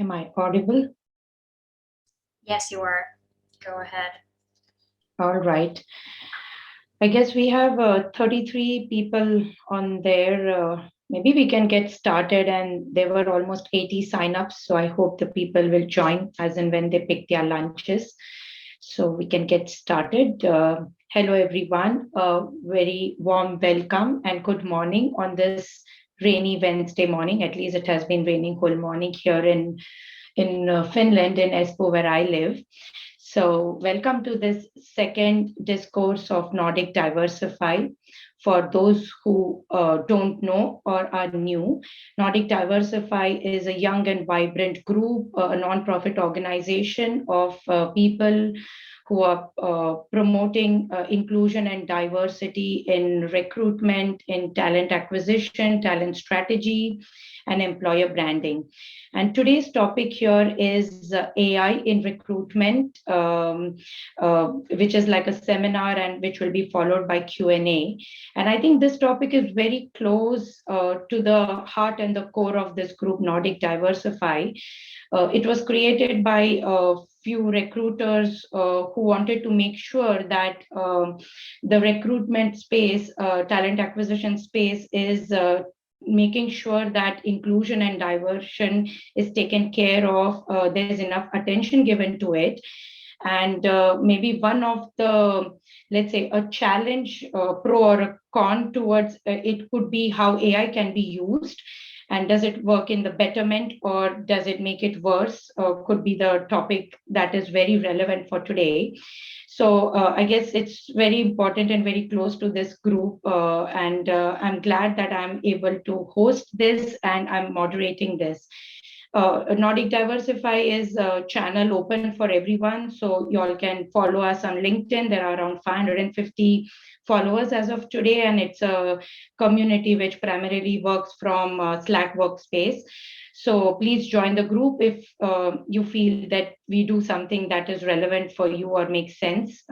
Am I audible? Yes, you are. Go ahead. All right. I guess we have 33 people on there. Maybe we can get started, and there were almost 80 signups. So I hope the people will join as and when they pick their lunches. So we can get started. Hello, everyone. Very warm welcome and good morning on this rainy Wednesday morning. At least it has been raining whole morning here in Finland, in Espoo, where I live. So, welcome to this second discourse of Nordic Diversify. For those who don't know or are new, Nordic Diversify is a young and vibrant group, a non-profit organization of people who are promoting inclusion and diversity in recruitment, in talent acquisition, talent strategy, and employer branding. And today's topic here is AI in recruitment, which is like a seminar and which will be followed by Q&A. And I think this topic is very close to the heart and the core of this group, Nordic Diversify. It was created by a few recruiters who wanted to make sure that the recruitment space, talent acquisition space is making sure that inclusion and diversion is taken care of. There's enough attention given to it. And maybe one of the, let's say, a challenge, pro or a con towards it could be how AI can be used. And does it work in the betterment or does it make it worse? Could be the topic that is very relevant for today. So I guess it's very important and very close to this group. And I'm glad that I'm able to host this and I'm moderating this. Nordic Diversify is a channel open for everyone. So you all can follow us on LinkedIn. There are around 550 followers as of today, and it's a community which primarily works from Slack workspace. So please join the group if you feel that we do something that is relevant for you or makes sense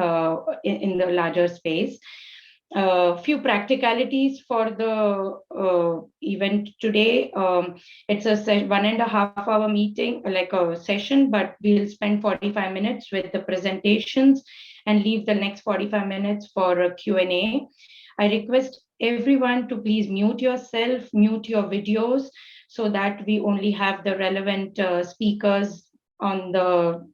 in the larger space. Few practicalities for the event today. It's a 1.5 hour meeting, like a session, but we'll spend 45 minutes with the presentations and leave the next 45 minutes for a Q&A. I request everyone to please mute yourself, mute your videos, so that we only have the relevant speakers on the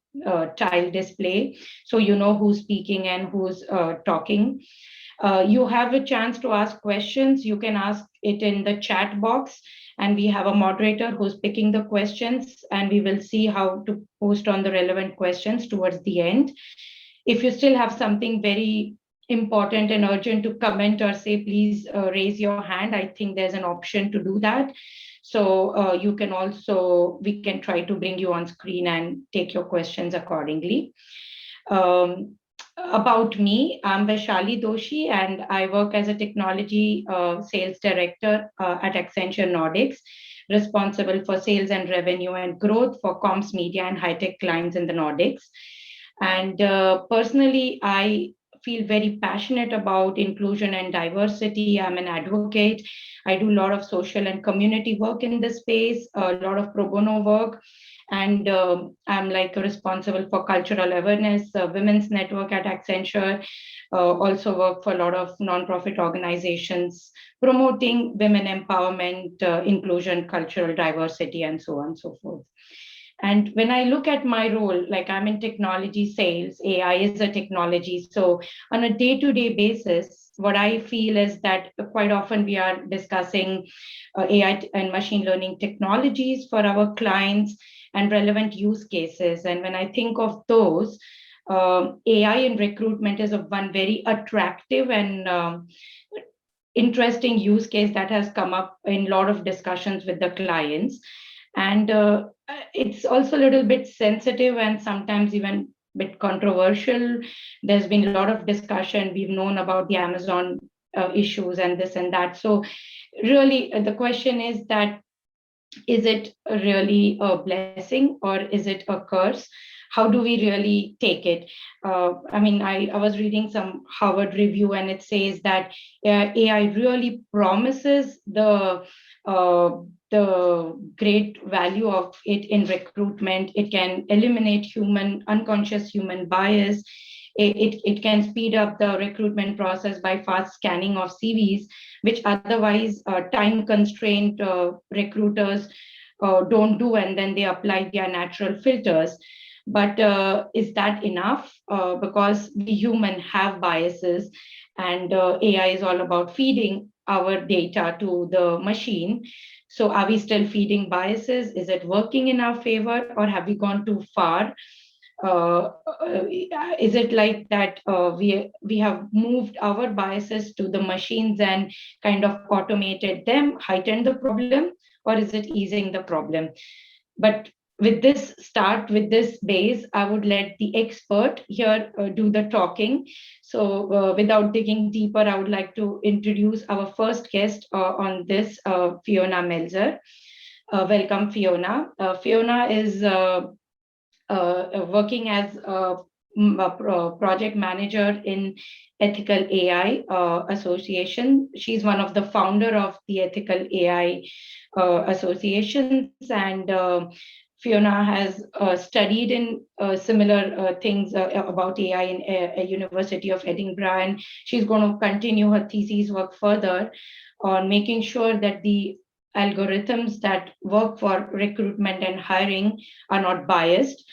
tile display, so you know who's speaking and who's talking. You have a chance to ask questions. You can ask it in the chat box, and we have a moderator who's picking the questions, and we will see how to post on the relevant questions towards the end. If you still have something very important and urgent to comment or say, please raise your hand. I think there's an option to do that. So you can also, we can try to bring you on screen and take your questions accordingly. About me, I'm Vaishali Doshi, and I work as a technology sales director at Accenture Nordics, responsible for sales and revenue and growth for comms, media, and high-tech clients in the Nordics. And personally, I feel very passionate about inclusion and diversity. I'm an advocate. I do a lot of social and community work in this space, a lot of pro bono work. And I'm like responsible for cultural awareness, women's network at Accenture, also work for a lot of nonprofit organizations promoting women empowerment, inclusion, cultural diversity, and so on and so forth. And when I look at my role, like I'm in technology sales, AI is a technology. So on a day-to-day basis, what I feel is that quite often we are discussing AI and machine learning technologies for our clients and relevant use cases. And when I think of those, AI in recruitment is one very attractive and interesting use case that has come up in a lot of discussions with the clients. And it's also a little bit sensitive and sometimes even a bit controversial. There's been a lot of discussion. We've known about the Amazon issues and this and that. So really the question is that, is it really a blessing or is it a curse? how do we really take it? I mean, I was reading some Harvard review, and it says that AI really promises uh, the great value of it in recruitment. It can eliminate unconscious human bias. It can speed up the recruitment process by fast scanning of CVs, which otherwise time constrained recruiters don't do, and then they apply their natural filters. But is that enough? Because we human have biases, and AI is all about feeding our data to the machine. So are we still feeding biases? Is it working in our favor, or have we gone too far? Is it like that we have moved our biases to the machines and kind of automated them, heightened the problem, or is it easing the problem? But with this base, I would let the expert here do the talking. So without digging deeper, I would like to introduce our first guest on this, Fiona Melzer. Welcome, Fiona. Fiona is working as a project manager in Ethical AI Association. She's one of the founder of the Ethical AI Associations, and Fiona has studied in similar things about AI in a University of Edinburgh, and she's going to continue her thesis work further on making sure that the algorithms that work for recruitment and hiring are not biased.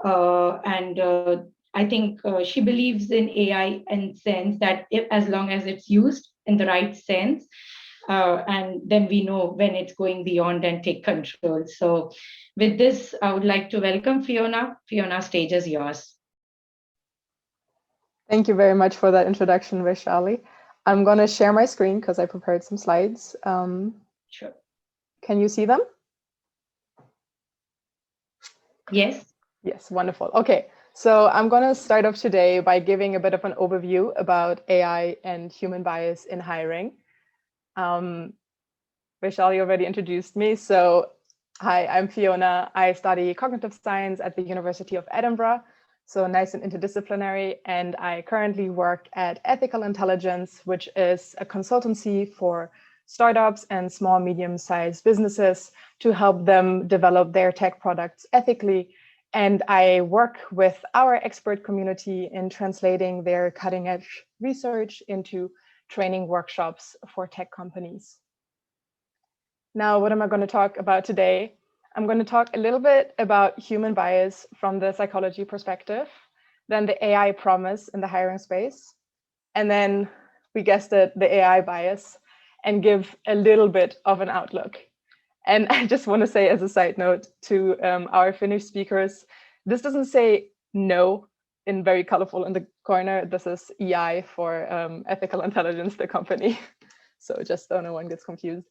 And I think she believes in AI in sense that as long as it's used in the right sense, and then we know when it's going beyond and take control. So with this, I would like to welcome Fiona. Fiona, stage is yours. Thank you very much for that introduction, Vaishali. I'm going to share my screen because I prepared some slides. Sure. Can you see them? Yes. Yes, wonderful. Okay, so I'm going to start off today by giving a bit of an overview about AI and human bias in hiring. Vaishali already introduced me. So hi, I'm Fiona. I study cognitive science at the University of Edinburgh. So nice and interdisciplinary. And I currently work at Ethical Intelligence, which is a consultancy for startups and small, medium-sized businesses to help them develop their tech products ethically. And I work with our expert community in translating their cutting-edge research into training workshops for tech companies. Now, what am I going to talk about today? I'm going to talk a little bit about human bias from the psychology perspective, then the AI promise in the hiring space, and then, we guessed it, the AI bias, and give a little bit of an outlook. And I just want to say as a side note to our Finnish speakers, this doesn't say no in very colorful in the corner. This is EI for Ethical Intelligence, the company. So just so no one gets confused.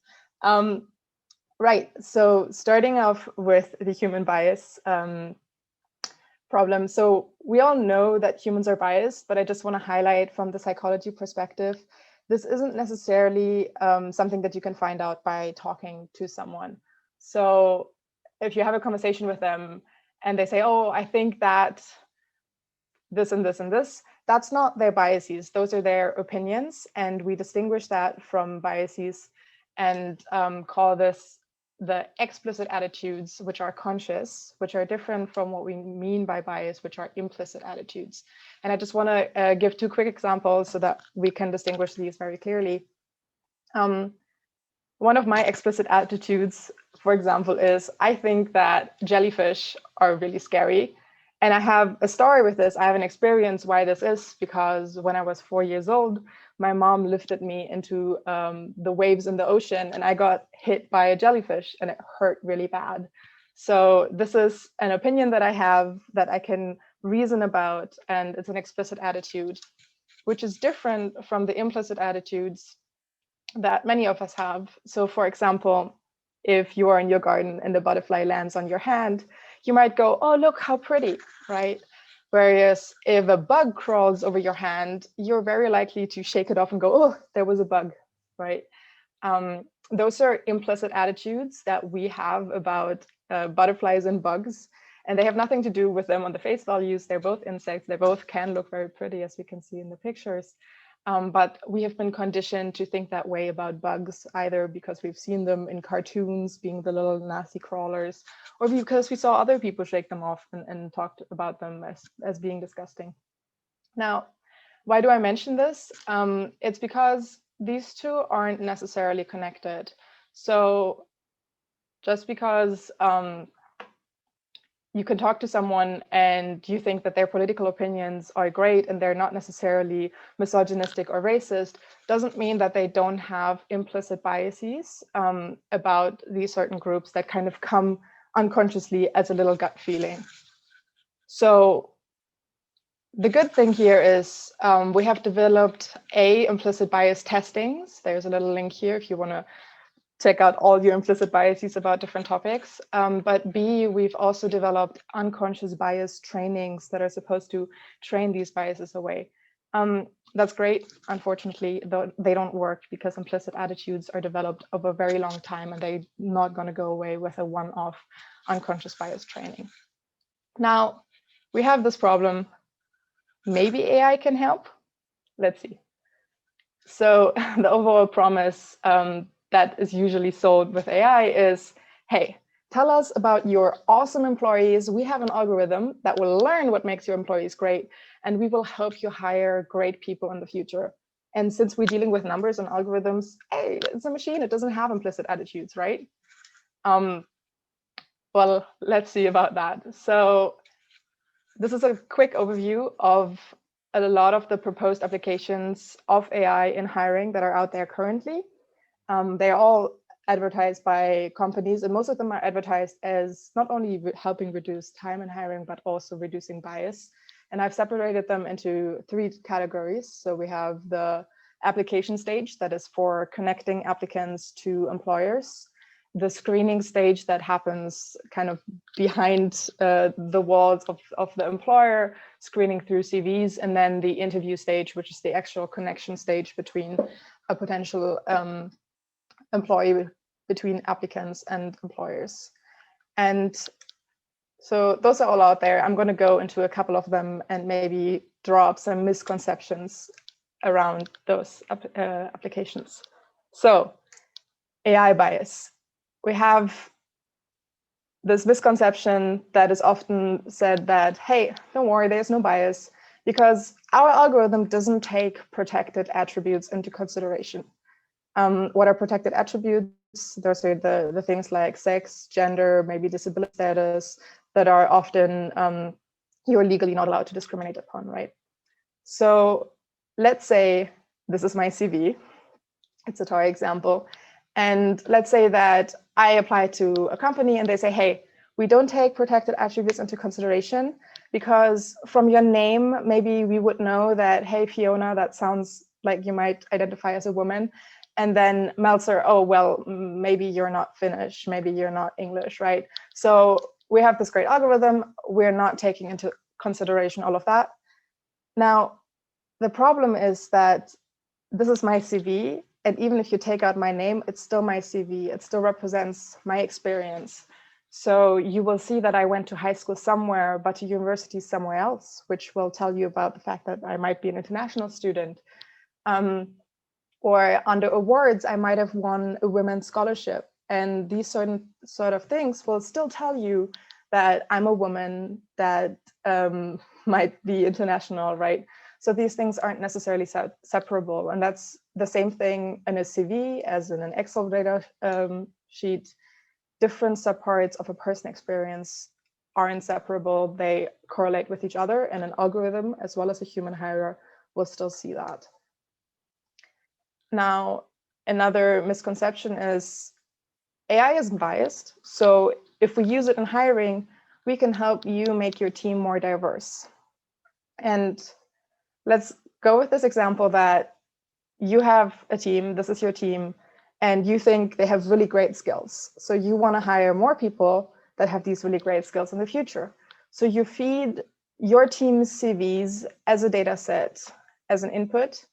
Right, so starting off with the human bias problem. So we all know that humans are biased, but I just want to highlight from the psychology perspective, this isn't necessarily something that you can find out by talking to someone. So if you have a conversation with them and they say, oh, I think that this and this and this, that's not their biases. Those are their opinions. And we distinguish that from biases and call this the explicit attitudes, which are conscious, which are different from what we mean by bias, which are implicit attitudes. And I just want to give two quick examples so that we can distinguish these very clearly. One of my explicit attitudes, for example, is I think that jellyfish are really scary. And I have a story with this. I have an experience why this is, because when I was 4 years old, my mom lifted me into the waves in the ocean and I got hit by a jellyfish and it hurt really bad. So this is an opinion that I have that I can reason about, and it's an explicit attitude, which is different from the implicit attitudes that many of us have. So for example, if you are in your garden and the butterfly lands on your hand, you might go, oh, look how pretty, right? Whereas if a bug crawls over your hand, you're very likely to shake it off and go, oh, there was a bug, right? Those are implicit attitudes that we have about butterflies and bugs. And they have nothing to do with them on the face values. They're both insects. They both can look very pretty, as we can see in the pictures. But we have been conditioned to think that way about bugs, either because we've seen them in cartoons being the little nasty crawlers, or because we saw other people shake them off and talked about them as being disgusting. Now, why do I mention this? It's because these two aren't necessarily connected. So just because you can talk to someone and you think that their political opinions are great and they're not necessarily misogynistic or racist, doesn't mean that they don't have implicit biases about these certain groups that kind of come unconsciously as a little gut feeling. So the good thing here is we have developed implicit bias testings. There's a little link here if you want to check out all your implicit biases about different topics. But B, we've also developed unconscious bias trainings that are supposed to train these biases away. That's great. Unfortunately, they don't work because implicit attitudes are developed over a very long time and they're not going to go away with a one-off unconscious bias training. Now, we have this problem. Maybe AI can help. Let's see. So the overall promise that is usually sold with AI is, hey, tell us about your awesome employees. We have an algorithm that will learn what makes your employees great, and we will help you hire great people in the future. And since we're dealing with numbers and algorithms, hey, it's a machine. It doesn't have implicit attitudes, right? Well, let's see about that. So this is a quick overview of a lot of the proposed applications of AI in hiring that are out there currently. They're all advertised by companies, and most of them are advertised as not only helping reduce time in hiring, but also reducing bias. And I've separated them into 3 categories. So we have the application stage that is for connecting applicants to employers, the screening stage that happens kind of behind the walls of the employer, screening through CVs, and then the interview stage, which is the actual connection stage between a potential employee, between applicants and employers. And so those are all out there. I'm going to go into a couple of them and maybe draw up some misconceptions around those applications. So AI bias. We have this misconception that is often said that, hey, don't worry, there's no bias because our algorithm doesn't take protected attributes into consideration. What are protected attributes? Those are the things like sex, gender, maybe disability status that are often you're legally not allowed to discriminate upon, right? So let's say this is my CV. It's a toy example. And let's say that I apply to a company and they say, hey, we don't take protected attributes into consideration because from your name, maybe we would know that, hey, Fiona, that sounds like you might identify as a woman. And then Meltzer, oh, well, maybe you're not Finnish, maybe you're not English, right? So we have this great algorithm. We're not taking into consideration all of that. Now, the problem is that this is my CV. And even if you take out my name, it's still my CV. It still represents my experience. So you will see that I went to high school somewhere, but to university somewhere else, which will tell you about the fact that I might be an international student. Or under awards, I might have won a women's scholarship. And these certain sort of things will still tell you that I'm a woman, that might be international, right? So these things aren't necessarily separable. And that's the same thing in a CV as in an Excel data sheet. Different subparts of a person experience are inseparable. They correlate with each other, and an algorithm, as well as a human hirer, will still see that. Now, another misconception is AI isn't biased. So if we use it in hiring, we can help you make your team more diverse. And let's go with this example that you have a team, this is your team, and you think they have really great skills. So you want to hire more people that have these really great skills in the future. So you feed your team's CVs as a data set, as an input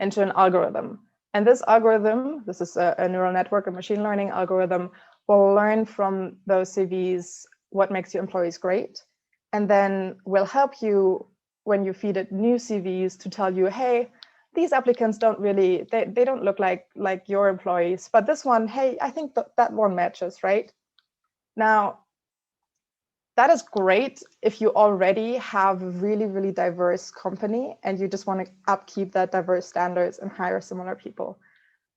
into an algorithm. And this algorithm, this is a neural network, a machine learning algorithm, will learn from those CVs what makes your employees great, and then we'll help you when you feed it new CVs to tell you, hey, these applicants don't really, they don't look like your employees, but this one, hey, I think that one matches, right? Now, that is great if you already have a really, really diverse company and you just want to upkeep that diverse standards and hire similar people.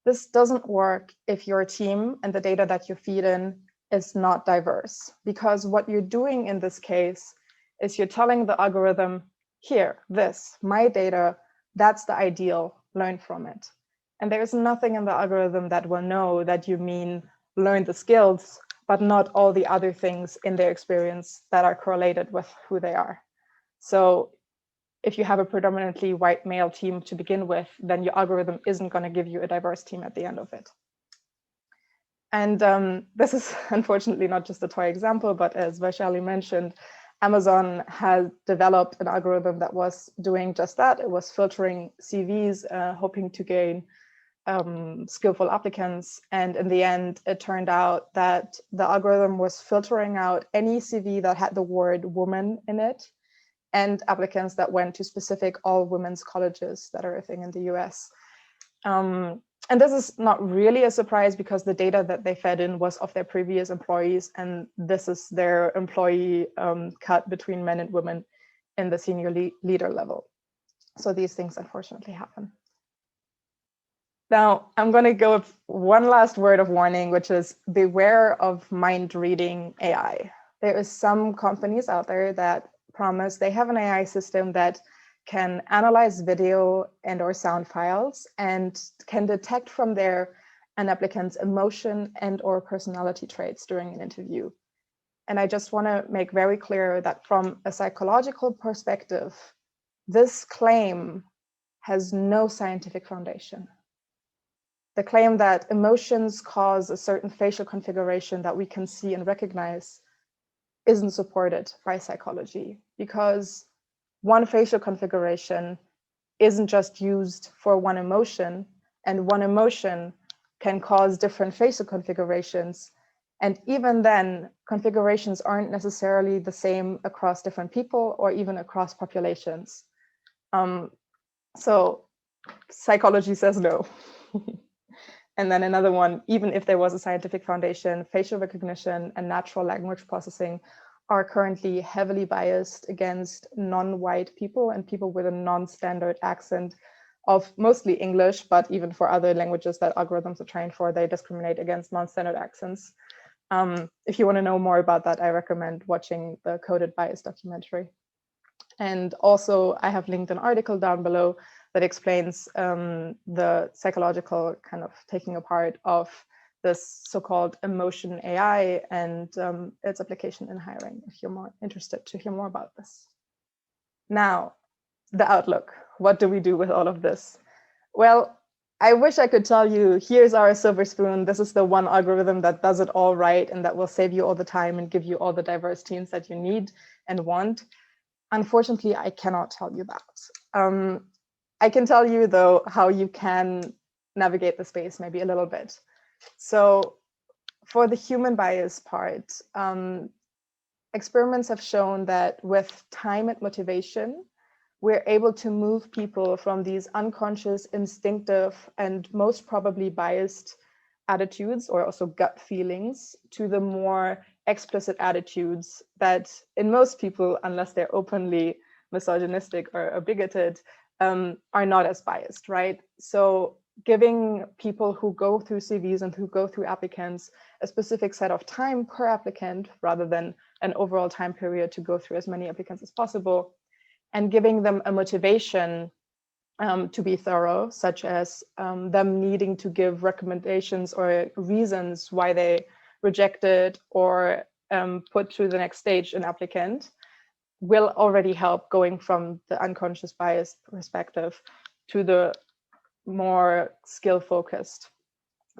This doesn't work if your team and the data that you feed in is not diverse, because what you're doing in this case is you're telling the algorithm, here, this, my data, that's the ideal, learn from it. And there's nothing in the algorithm that will know that you mean learn the skills, but not all the other things in their experience that are correlated with who they are. So if you have a predominantly white male team to begin with, then your algorithm isn't going to give you a diverse team at the end of it. And this is unfortunately not just a toy example, but as Vaishali mentioned, Amazon has developed an algorithm that was doing just that. It was filtering CVs, hoping to gain skillful applicants. And in the end, it turned out that the algorithm was filtering out any CV that had the word woman in it and applicants that went to specific all women's colleges that are a thing in the US. And this is not really a surprise because the data that they fed in was of their previous employees, and this is their employee cut between men and women in the senior leader level. So these things unfortunately happen. Now, I'm going to go with one last word of warning, which is beware of mind reading AI. There is some companies out there that promise they have an AI system that can analyze video and or sound files and can detect from there an applicant's emotion and or personality traits during an interview. And I just want to make very clear that from a psychological perspective, this claim has no scientific foundation. The claim that emotions cause a certain facial configuration that we can see and recognize isn't supported by psychology, because one facial configuration isn't just used for one emotion, and one emotion can cause different facial configurations. And even then, configurations aren't necessarily the same across different people or even across populations. So psychology says no. And then another one, even if there was a scientific foundation, facial recognition and natural language processing are currently heavily biased against non-white people and people with a non-standard accent of mostly English, but even for other languages that algorithms are trained for, they discriminate against non-standard accents. If you want to know more about that, I recommend watching the Coded Bias documentary. And also, I have linked an article down below that explains the psychological kind of taking apart of this so-called emotion AI and its application in hiring, if you're more interested to hear more about this. Now, the outlook. What do we do with all of this? Well, I wish I could tell you, here's our silver spoon. This is the one algorithm that does it all right and that will save you all the time and give you all the diverse teams that you need and want. Unfortunately, I cannot tell you that. I can tell you, though, how you can navigate the space maybe a little bit. So for the human bias part, experiments have shown that with time and motivation, we're able to move people from these unconscious, instinctive, and most probably biased attitudes or also gut feelings to the more explicit attitudes that in most people, unless they're openly misogynistic or bigoted, are not as biased, right? So giving people who go through CVs and who go through applicants a specific set of time per applicant rather than an overall time period to go through as many applicants as possible, and giving them a motivation to be thorough, such as them needing to give recommendations or reasons why they rejected or put to the next stage an applicant, will already help going from the unconscious bias perspective to the more skill-focused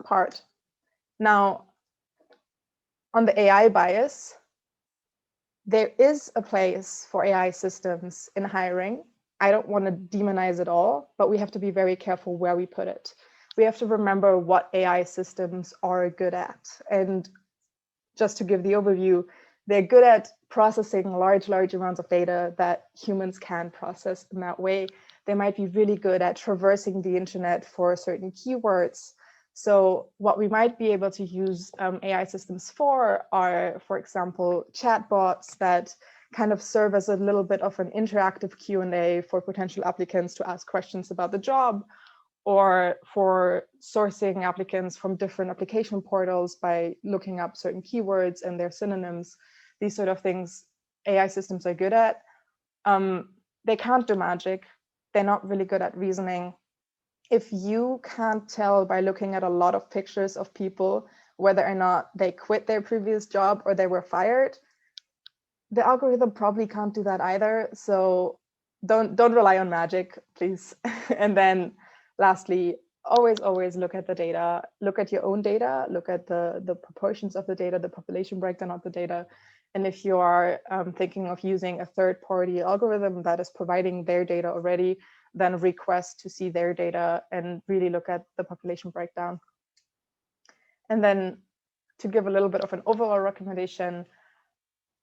part. Now, on the AI bias, there is a place for AI systems in hiring. I don't want to demonize it all, but we have to be very careful where we put it. We have to remember what AI systems are good at. And just to give the overview, they're good at processing large amounts of data that humans can process in that way. They might be really good at traversing the internet for certain keywords. So what we might be able to use AI systems for are, for example, chatbots that kind of serve as a little bit of an interactive Q&A for potential applicants to ask questions about the job, or for sourcing applicants from different application portals by looking up certain keywords and their synonyms. These sort of things AI systems are good at. They can't do magic. They're not really good at reasoning. If you can't tell by looking at a lot of pictures of people whether or not they quit their previous job or they were fired, the algorithm probably can't do that either. So don't rely on magic, please. And then lastly, always look at the data, look at your own data, look at the proportions of the data, the population breakdown of the data. And if you are thinking of using a third-party algorithm that is providing their data already, then request to see their data and really look at the population breakdown. And then to give a little bit of an overall recommendation,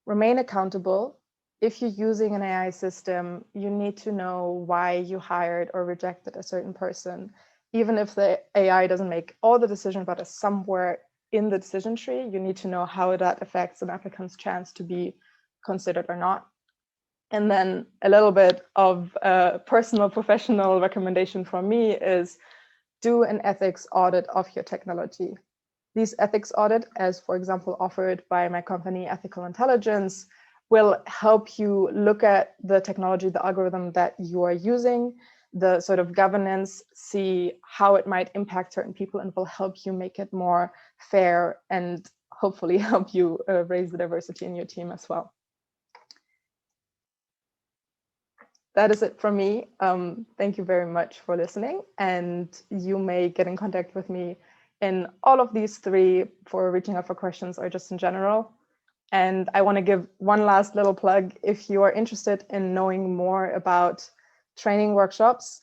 remain accountable. If you're using an AI system, you need to know why you hired or rejected a certain person. Even if the AI doesn't make all the decision, but is somewhere in the decision tree, you need to know how that affects an applicant's chance to be considered or not. And then a little bit of a personal professional recommendation from me is do an ethics audit of your technology. These ethics audit, as for example, offered by my company, Ethical Intelligence, will help you look at the technology, the algorithm that you are using, the sort of governance, see how it might impact certain people, and will help you make it more fair and hopefully help you raise the diversity in your team as well. That is it from me. Thank you very much for listening, and you may get in contact with me in all of these three for reaching out for questions or just in general. And I want to give one last little plug. If you are interested in knowing more about training workshops,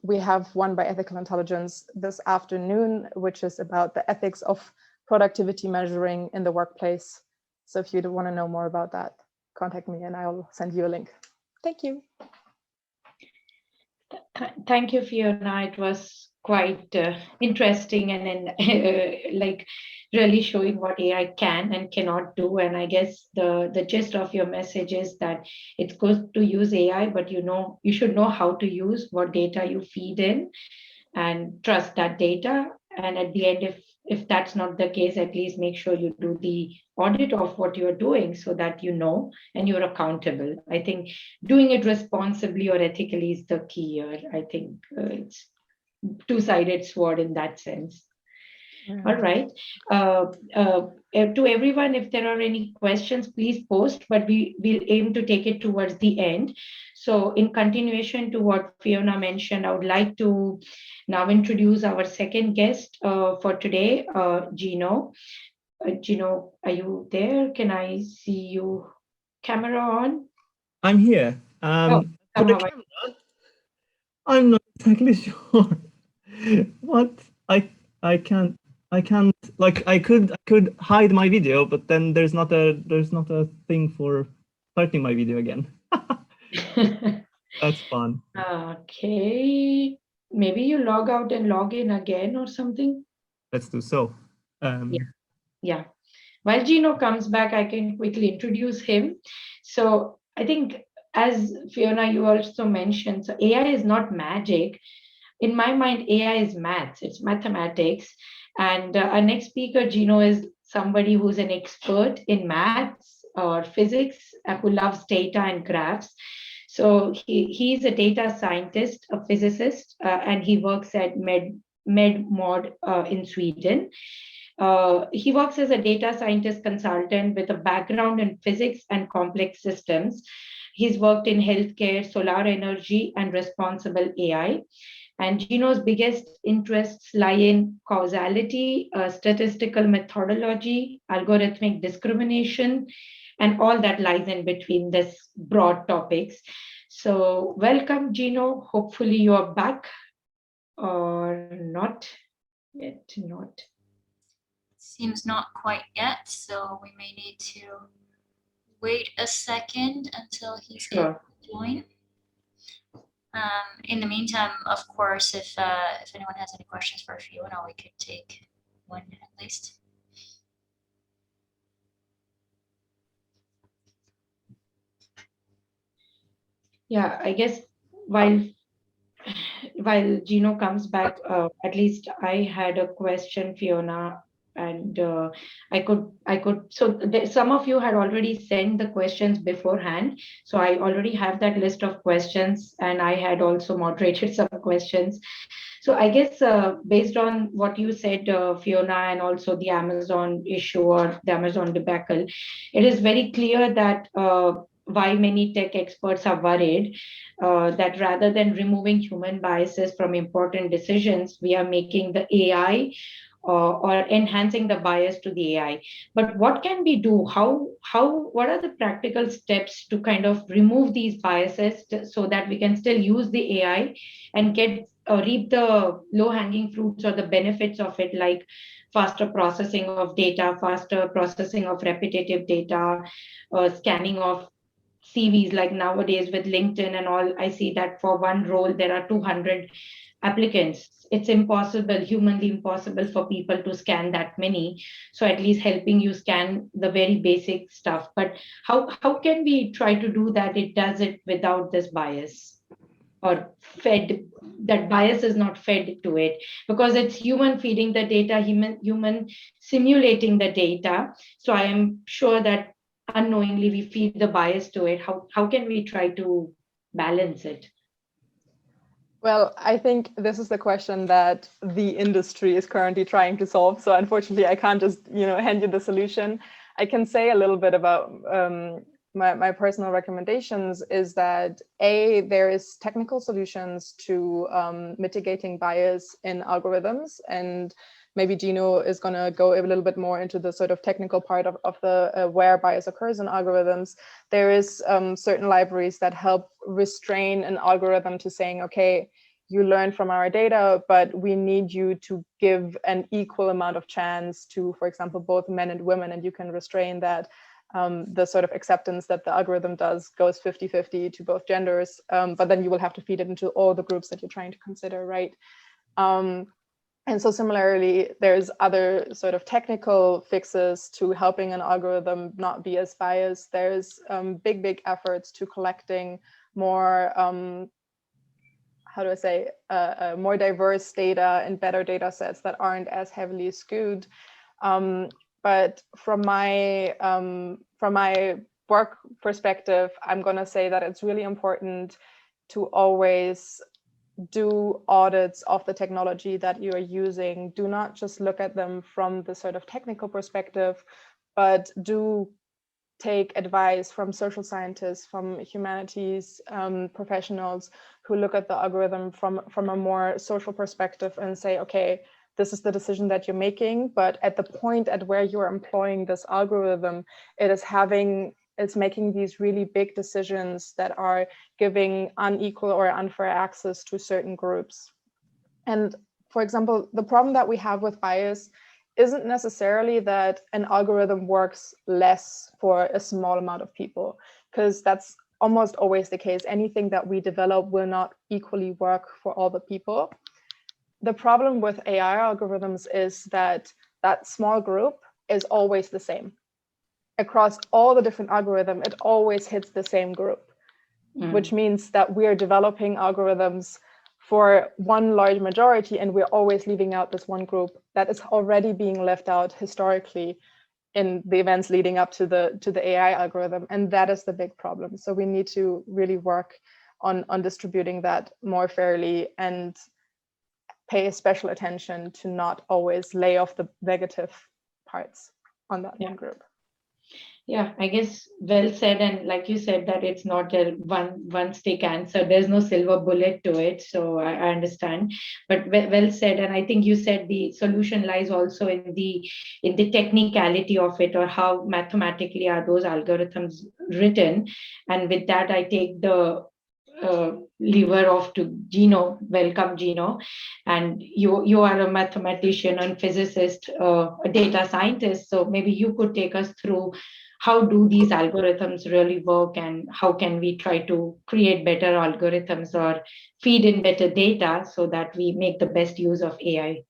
we have one by Ethical Intelligence this afternoon, which is about the ethics of productivity measuring in the workplace. So if you want to know more about that, contact me and I'll send you a link. Thank you. Thank you, Fiona. It was quite interesting and like really showing what AI can and cannot do. And I guess the gist of your message is that it's good to use AI, but you should know how to use what data you feed in and trust that data. And at the end, if that's not the case, at least make sure you do the audit of what you're doing so that you know and you're accountable. I think doing it responsibly or ethically is the key here. I think it's two-sided sword in that sense. All right. To everyone, if there are any questions, please post, but we'll aim to take it towards the end. So in continuation to what Fiona mentioned, I would like to now introduce our second guest for today, Gino. Gino, are you there? Can I see you? Camera on? I'm here. For the camera, I'm not exactly sure. What I can't like I could hide my video, but then there's not a thing for starting my video again. That's fun. Okay. Maybe you log out and log in again or something. Let's do so. Yeah. While Gino comes back, I can quickly introduce him. So I think, as Fiona, you also mentioned, so AI is not magic. In my mind, AI is maths, it's mathematics. And our next speaker, Gino, is somebody who's an expert in maths or physics who loves data and graphs. So he's a data scientist, a physicist, and he works at MedMod in Sweden. He works as a data scientist consultant with a background in physics and complex systems. He's worked in healthcare, solar energy, and responsible AI. And Gino's biggest interests lie in causality, statistical methodology, algorithmic discrimination, and all that lies in between these broad topics. So welcome, Gino. Hopefully you're back or not yet, not. Seems not quite yet, so we may need to wait a second until he's Sure. able to join. In the meantime, of course, if anyone has any questions for Fiona, we could take one at least. Yeah, I guess while Gino comes back, at least I had a question, Fiona, and I could. So some of you had already sent the questions beforehand, so I already have that list of questions, and I had also moderated some questions. So I guess based on what you said, Fiona, and also the Amazon issue or the Amazon debacle, it is very clear that why many tech experts are worried that rather than removing human biases from important decisions, we are making the AI or enhancing the bias to the AI. But what can we do? What are the practical steps to kind of remove these biases so that we can still use the AI and get reap the low hanging fruits or the benefits of it, like faster processing of data, faster processing of repetitive data, scanning of CVs, like nowadays with LinkedIn and all, I see that for one role there are 200 applicants. It's impossible, humanly impossible for people to scan that many. So at least helping you scan the very basic stuff. But how can we try to do that? It does it without this bias or fed, that bias is not fed to it, because it's human feeding the data, human simulating the data. So I am sure that unknowingly we feed the bias to it. How can we try to balance it? Well, I think this is the question that the industry is currently trying to solve. So unfortunately, I can't just hand you the solution. I can say a little bit about my personal recommendations is that there is technical solutions to mitigating bias in algorithms, and maybe Gino is going to go a little bit more into the sort of technical part of the where bias occurs in algorithms. There is certain libraries that help restrain an algorithm to saying, okay, you learn from our data, but we need you to give an equal amount of chance to, for example, both men and women, and you can restrain that. The sort of acceptance that the algorithm does goes 50-50 to both genders, but then you will have to feed it into all the groups that you're trying to consider, right? And so similarly, there's other sort of technical fixes to helping an algorithm not be as biased. There's big efforts to collecting more, more diverse data and better data sets that aren't as heavily skewed. But from my work perspective, I'm going to say that it's really important to always do audits of the technology that you are using. Do not just look at them from the sort of technical perspective, but do take advice from social scientists, from humanities professionals who look at the algorithm from a more social perspective and say, okay, this is the decision that you're making, but at the point at where you're employing this algorithm, it's making these really big decisions that are giving unequal or unfair access to certain groups. And for example, the problem that we have with bias isn't necessarily that an algorithm works less for a small amount of people, because that's almost always the case. Anything that we develop will not equally work for all the people. The problem with AI algorithms is that that small group is always the same. Across all the different algorithms, it always hits the same group, which means that we're developing algorithms for one large majority, and we're always leaving out this one group that is already being left out historically in the events leading up to the AI algorithm. And that is the big problem. So we need to really work on distributing that more fairly and pay special attention to not always lay off the negative parts on that one group. Yeah, I guess well said. And like you said, that it's not a one stick answer. There's no silver bullet to it. So I understand, but well said. And I think you said the solution lies also in the technicality of it, or how mathematically are those algorithms written. And with that, I take the lever off to Gino. Welcome, Gino. And you are a mathematician and physicist, a data scientist. So maybe you could take us through how do these algorithms really work and how can we try to create better algorithms or feed in better data so that we make the best use of AI.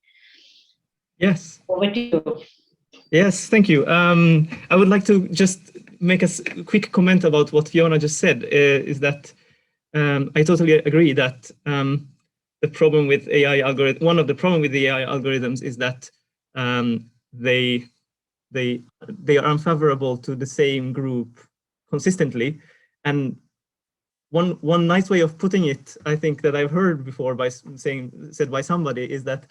Yes. Over to you. Yes, thank you. I would like to just make a quick comment about what Fiona just said, is that I totally agree that the problem with AI algorithm, one of the problem with the AI algorithms is that they are unfavorable to the same group consistently. And one nice way of putting it, I think that I've heard before said by somebody, is that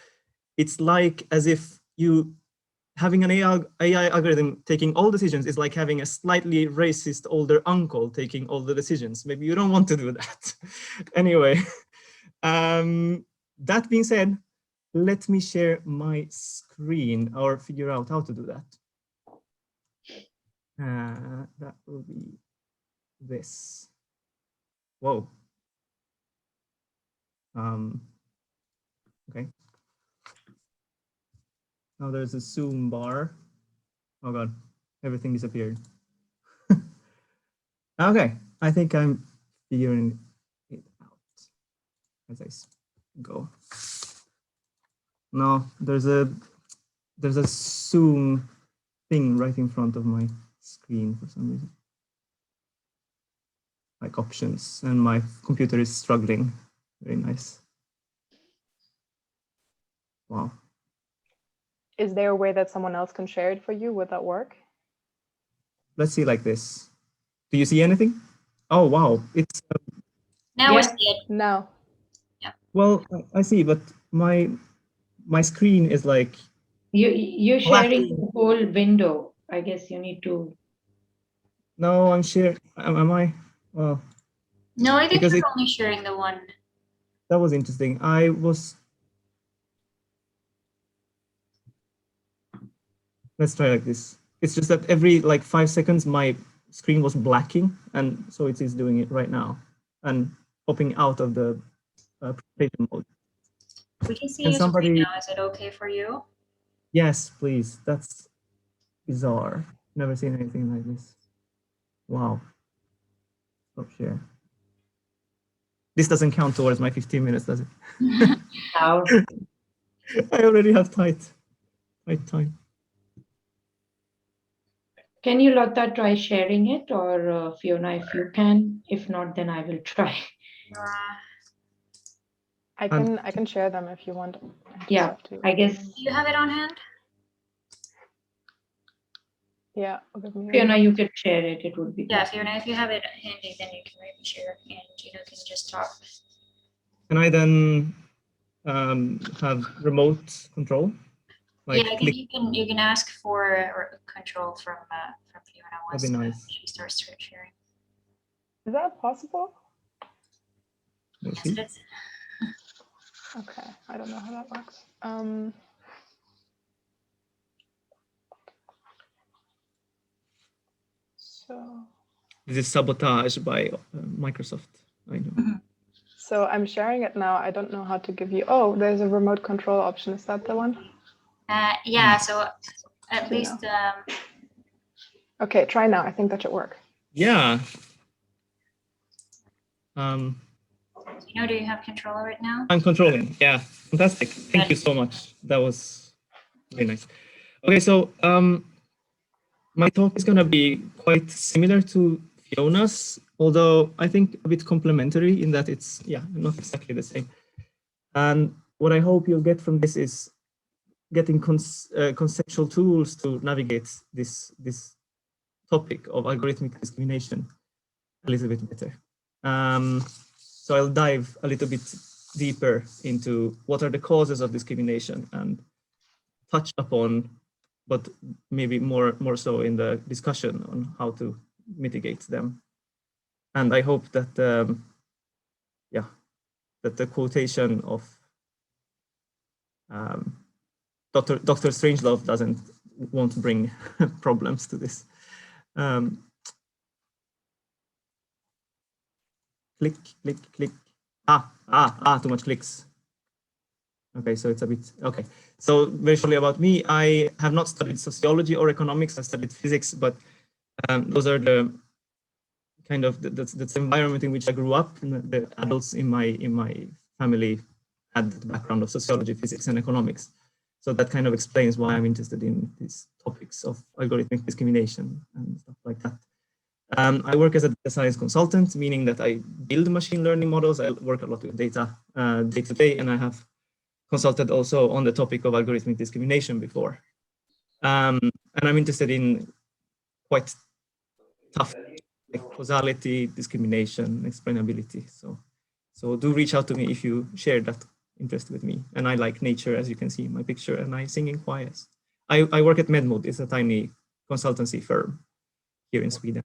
it's like as if you having an AI algorithm taking all decisions is like having a slightly racist older uncle taking all the decisions. Maybe you don't want to do that. Anyway, that being said, let me share my screen or figure out how to do that. That will be this. Whoa. Okay. Now there's a zoom bar. Oh God, everything disappeared. Okay, I think I'm figuring it out as I go. No, there's a zoom thing right in front of my screen for some reason. Like options, and my computer is struggling. Very nice. Wow. Is there a way that someone else can share it for you? Would that work? Let's see like this. Do you see anything? Oh, wow. It's Now we see it. No. Yeah. Well, I see, but my screen is like You're sharing the whole window. I guess you need to. No, I'm sharing. Am I? Well, no, I think you're only sharing the one. That was interesting. Let's try like this. It's just that every like 5 seconds, my screen was blacking, and so it is doing it right now, and popping out of the presentation mode. We can see you right now. Is it okay for you? Yes, please. That's bizarre. Never seen anything like this. Wow. Stop share. This doesn't count towards my 15 minutes, does it? Wow. I already have tight time. Can you, Lotta, try sharing it, or Fiona, if you can? If not, then I will try. I can share them if you want. Yeah, I guess. Do you have it on hand? Yeah. Fiona, you could share it. It would be. Yeah, Fiona, if you have it handy, then you can maybe share, and Gino can just talk. Can I then have remote control? Like, yeah, I think you can ask for control from Fiona once she starts sharing. Is that possible? Yes, it is. Okay, I don't know how that works. So this is sabotage by Microsoft. I know. So I'm sharing it now. I don't know how to give you. Oh, there's a remote control option. Is that the one? Yeah. So at least. Okay, try now. I think that should work. Yeah. Do you have control right now? I'm controlling. Yeah, fantastic. Thank you so much. That was very nice. Okay, so my talk is going to be quite similar to Fiona's, although I think a bit complementary in that it's, not exactly the same. And what I hope you'll get from this is getting conceptual tools to navigate this topic of algorithmic discrimination a little bit better. So I'll dive a little bit deeper into what are the causes of discrimination and touch upon, but maybe more so in the discussion on how to mitigate them. And I hope that, that the quotation of Dr. Strangelove won't bring problems to this. click. Too much clicks. Okay, so it's a bit, okay. So very shortly about me, I have not studied sociology or economics, I studied physics, but those are the kind of, that's the environment in which I grew up, and the adults in my family had the background of sociology, physics, and economics. So that kind of explains why I'm interested in these topics of algorithmic discrimination and stuff like that. I work as a data science consultant, meaning that I build machine learning models. I work a lot with data day to day, and I have consulted also on the topic of algorithmic discrimination before. And I'm interested in quite tough, like causality, discrimination, explainability. So do reach out to me if you share that interest with me. And I like nature, as you can see in my picture, and I sing in choirs. I work at Medmod. It's a tiny consultancy firm here in Sweden.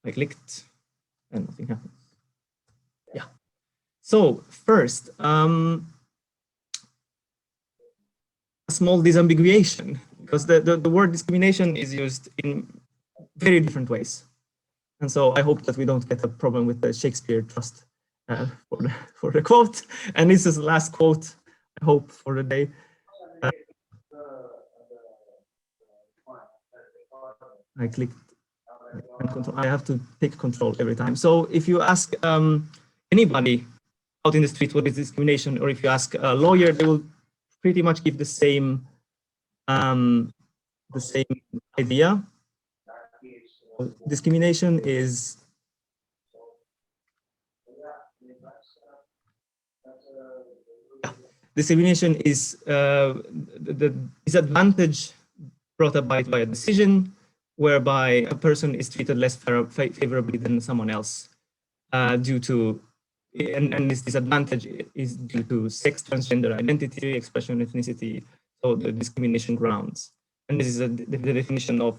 I clicked and nothing happened. Yeah. So first, a small disambiguation, because the word discrimination is used in very different ways. And so I hope that we don't get a problem with the Shakespeare trust for the quote. And this is the last quote, I hope, for the day. I clicked. I have to take control every time. So if you ask anybody out in the street what is discrimination, or if you ask a lawyer, they will pretty much give the same idea. Discrimination is the disadvantage brought about by a decision whereby a person is treated less favorably than someone else due to, and this disadvantage is due to sex, transgender identity, expression, ethnicity, so the discrimination grounds. And this is the definition of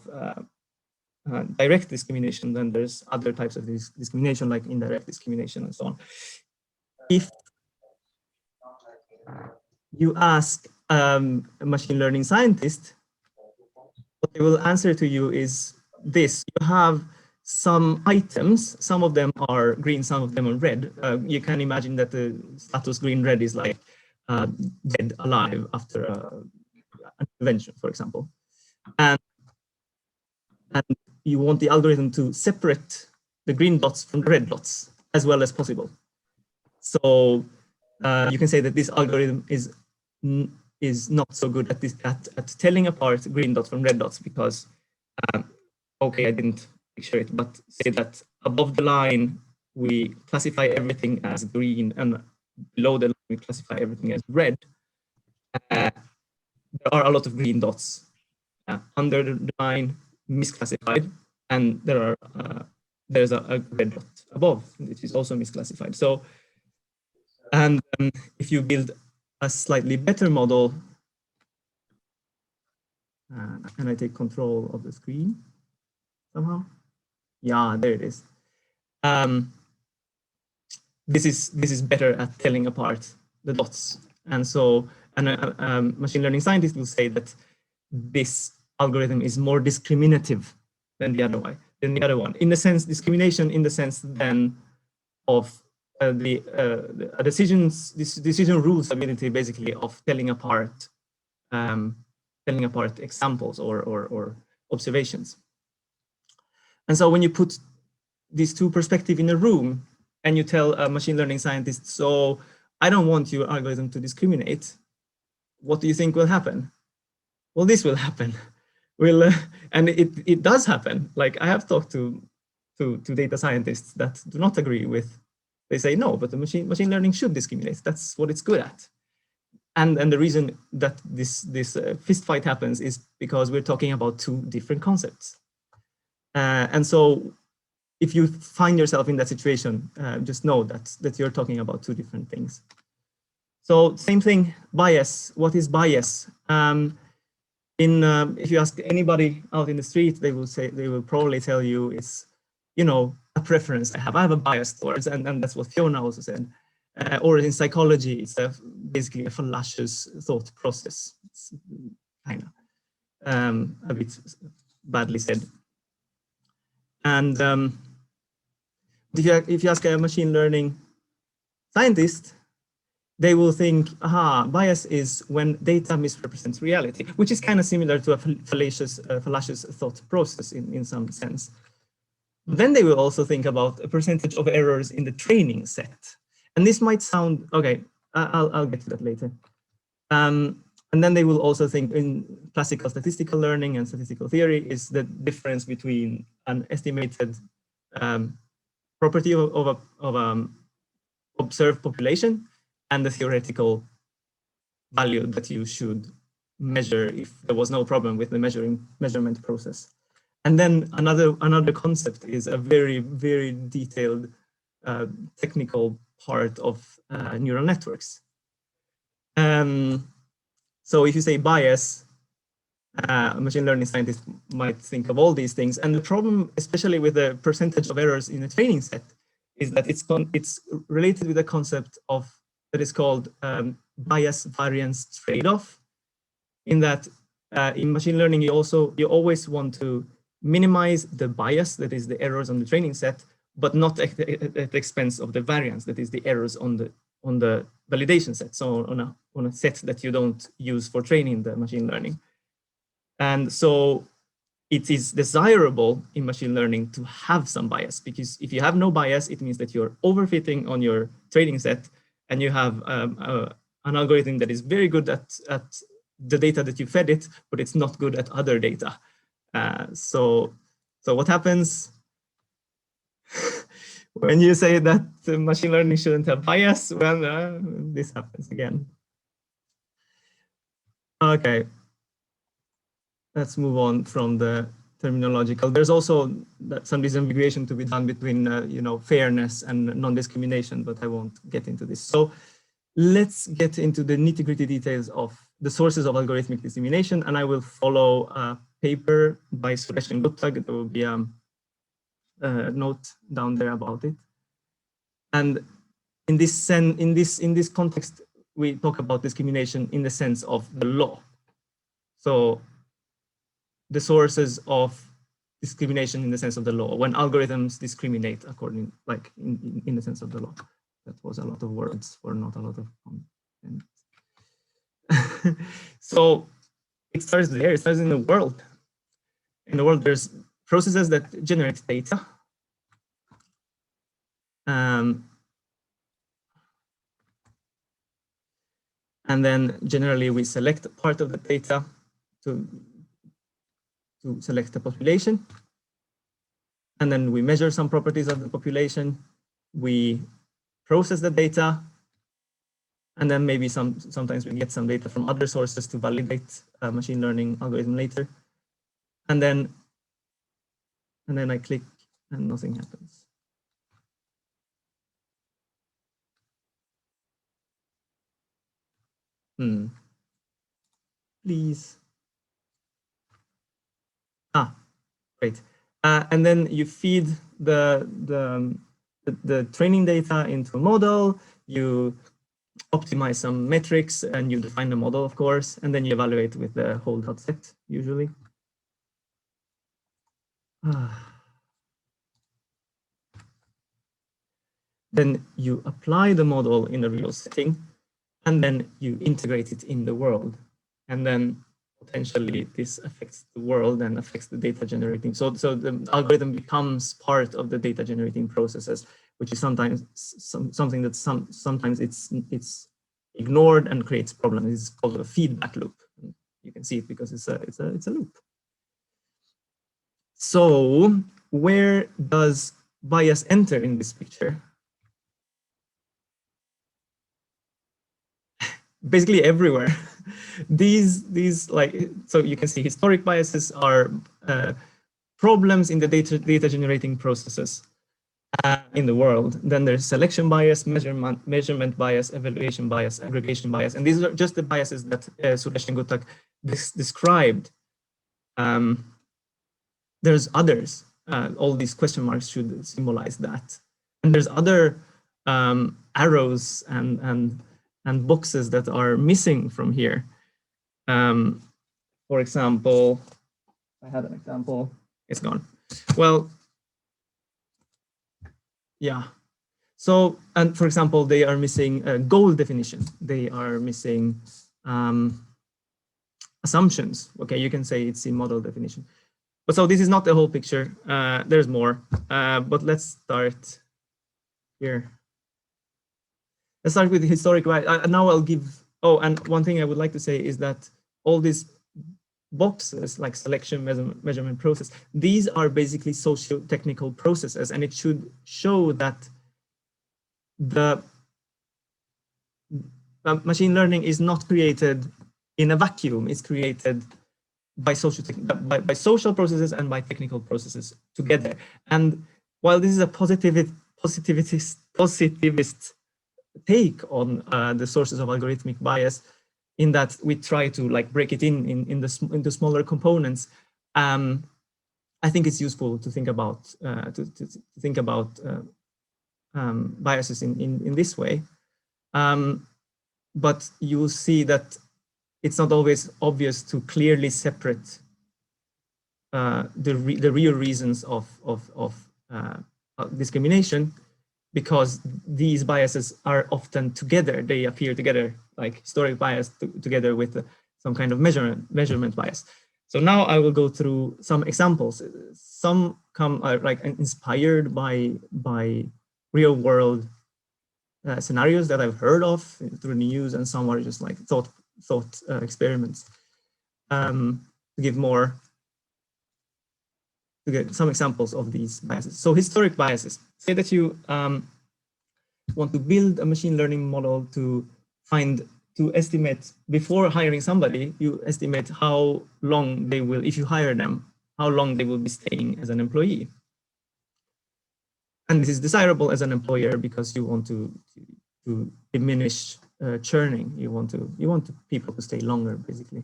direct discrimination. Then there's other types of discrimination like indirect discrimination and so on. If you ask a machine learning scientist, what they will answer to you is this: you have some items, some of them are green, some of them are red. You can imagine that the status green red is like dead, alive after an intervention, for example. And you want the algorithm to separate the green dots from the red dots as well as possible. So you can say that this algorithm is not so good at telling apart green dots from red dots because, okay, I didn't picture it, but say that above the line, we classify everything as green, and below the line, we classify everything as red. There are a lot of green dots. Under the line, misclassified, and there's a red dot above, which is also misclassified. So, and if you build a slightly better model, and I take control of the screen somehow. Yeah, there it is. This is better at telling apart the dots, and so machine learning scientists will say that this algorithm is more discriminative than the other one. In the sense, discrimination in the sense then of decision rules ability basically of telling apart examples or observations. And so when you put these two perspectives in a room and you tell a machine learning scientist, so I don't want your algorithm to discriminate, what do you think will happen? Well, this will happen. And it does happen. Like I have talked to data scientists that do not agree with. They say no, but the machine learning should discriminate. That's what it's good at. And the reason that this fist fight happens is because we're talking about two different concepts. And so if you find yourself in that situation, just know that you're talking about two different things. So same thing, bias. What is bias? If you ask anybody out in the street, they will probably tell you it's, a preference I have. I have a bias towards, and that's what Fiona also said. Or in psychology, it's basically a fallacious thought process. It's kind of a bit badly said. And if you ask a machine learning scientist, they will think, aha, bias is when data misrepresents reality, which is kind of similar to a fallacious thought process in some sense. Then they will also think about a percentage of errors in the training set. And this might sound, okay, I'll get to that later. And then they will also think in classical statistical learning and statistical theory is the difference between an estimated property of observed population and the theoretical value that you should measure if there was no problem with the measurement process. And then another concept is a very, very detailed technical part of neural networks. So if you say bias, a machine learning scientist might think of all these things. And the problem, especially with the percentage of errors in a training set, is that it's related with a concept of that is called bias variance trade-off. In that, in machine learning, you always want to minimize the bias, that is the errors on the training set, but not at the expense of the variance, that is the errors on the validation set. So on a set that you don't use for training the machine learning. And so it is desirable in machine learning to have some bias, because if you have no bias, it means that you're overfitting on your training set and you have an algorithm that is very good at the data that you fed it, but it's not good at other data. So what happens when you say that machine learning shouldn't have bias? Well, this happens again. Okay. Let's move on from the terminological. There's also some disambiguation to be done between fairness and non-discrimination, but I won't get into this. So let's get into the nitty-gritty details of the sources of algorithmic discrimination, and I will follow a paper by Suresh and Guttag. There will be a note down there about it. And in this context, we talk about discrimination in the sense of the law. So the sources of discrimination in the sense of the law, when algorithms discriminate according, like in the sense of the law. That was a lot of words for not a lot of content. So it starts there, it starts in the world. In the world, there's processes that generate data. And then generally we select a part of the data to select a population. And then we measure some properties of the population. We process the data. And then maybe sometimes we get some data from other sources to validate a machine learning algorithm later. And then I click and nothing happens. Please. Great. And then you feed the training data into a model, you optimize some metrics, and you define the model, of course, and then you evaluate with the whole data set, usually. Then you apply the model in a real setting, and then you integrate it in the world. And then potentially this affects the world and affects the data generating. So the algorithm becomes part of the data generating processes, which is sometimes something that sometimes it's ignored and creates problems. It's called a feedback loop. You can see it because it's a loop. So where does bias enter in this picture? Basically everywhere. These like, so you can see historic biases are problems in the data generating processes in the world. Then there's selection bias, measurement bias, evaluation bias, aggregation bias, and these are just the biases that Suresh and Guttag described. There's others. All these question marks should symbolize that. And there's other arrows and boxes that are missing from here. For example, I had an example, it's gone. Well, Yeah. So, and for example, they are missing a goal definition. They are missing assumptions. Okay, you can say it's in model definition. But so this is not the whole picture. There's more. But let's start here. Let's start with the historic. Now I'll give. Oh, and one thing I would like to say is that all these boxes like selection, measurement process, these are basically socio-technical processes, and it should show that the machine learning is not created in a vacuum. It's created by social processes and by technical processes together. And while this is a positivist take on the sources of algorithmic bias, in that we try to like break it into smaller components, I think it's useful to think about biases in this way. But you will see that it's not always obvious to clearly separate the real reasons of discrimination, because these biases are often together. They appear together, like historic bias together with some kind of measurement bias. So now I will go through some examples. Some come like inspired by real world scenarios that I've heard of through the news, and some are just like thought experiments. To get some examples of these biases. So historic biases. Say that you want to build a machine learning model to estimate, before hiring somebody, you estimate how long they will, if you hire them, how long they will be staying as an employee. And this is desirable as an employer because you want to diminish churning. You want people to stay longer, basically.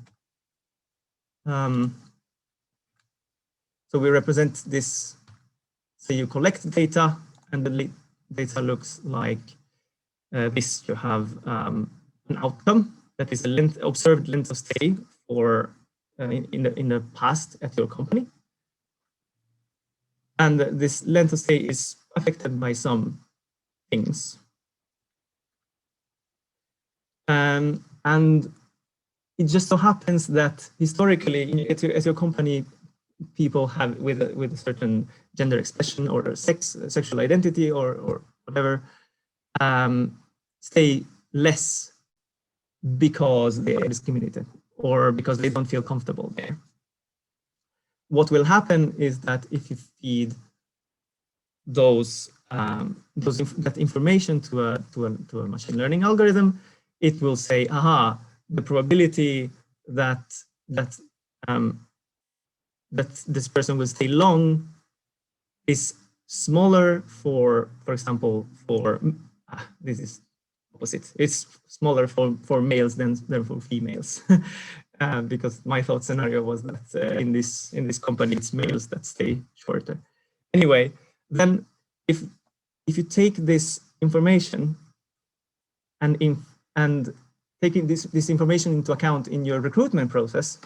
So we represent this. So you collect data, and the data looks like this. You have an outcome that is the observed length of stay for in the past at your company, and this length of stay is affected by some things. And it just so happens that historically, at your company, people have with a certain gender expression or sexual identity or whatever stay less because they are discriminated or because they don't feel comfortable there. What will happen is that if you feed that information to a machine learning algorithm, it will say, aha, the probability that this person will stay long is smaller for example, this is opposite. It's smaller for males than for females, because my thought scenario was that in this company it's males that stay shorter. Anyway, then if you take this information and taking this information into account in your recruitment process,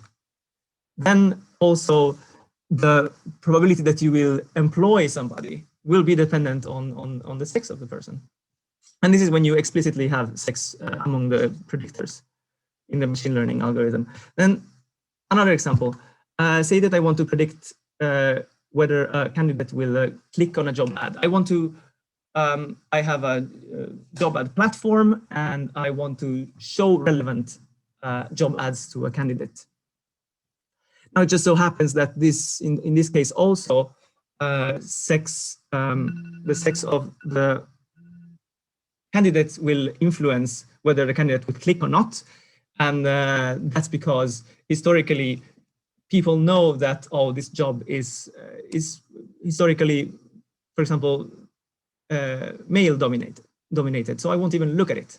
then also the probability that you will employ somebody will be dependent on the sex of the person. And this is when you explicitly have sex among the predictors in the machine learning algorithm. Then another example, say that I want to predict whether a candidate will click on a job ad. I have a job ad platform, and I want to show relevant job ads to a candidate. Now, it just so happens that in this case also, the sex of the candidates will influence whether the candidate would click or not. And that's because historically, people know that, oh, this job is historically, for example, male dominated. So I won't even look at it.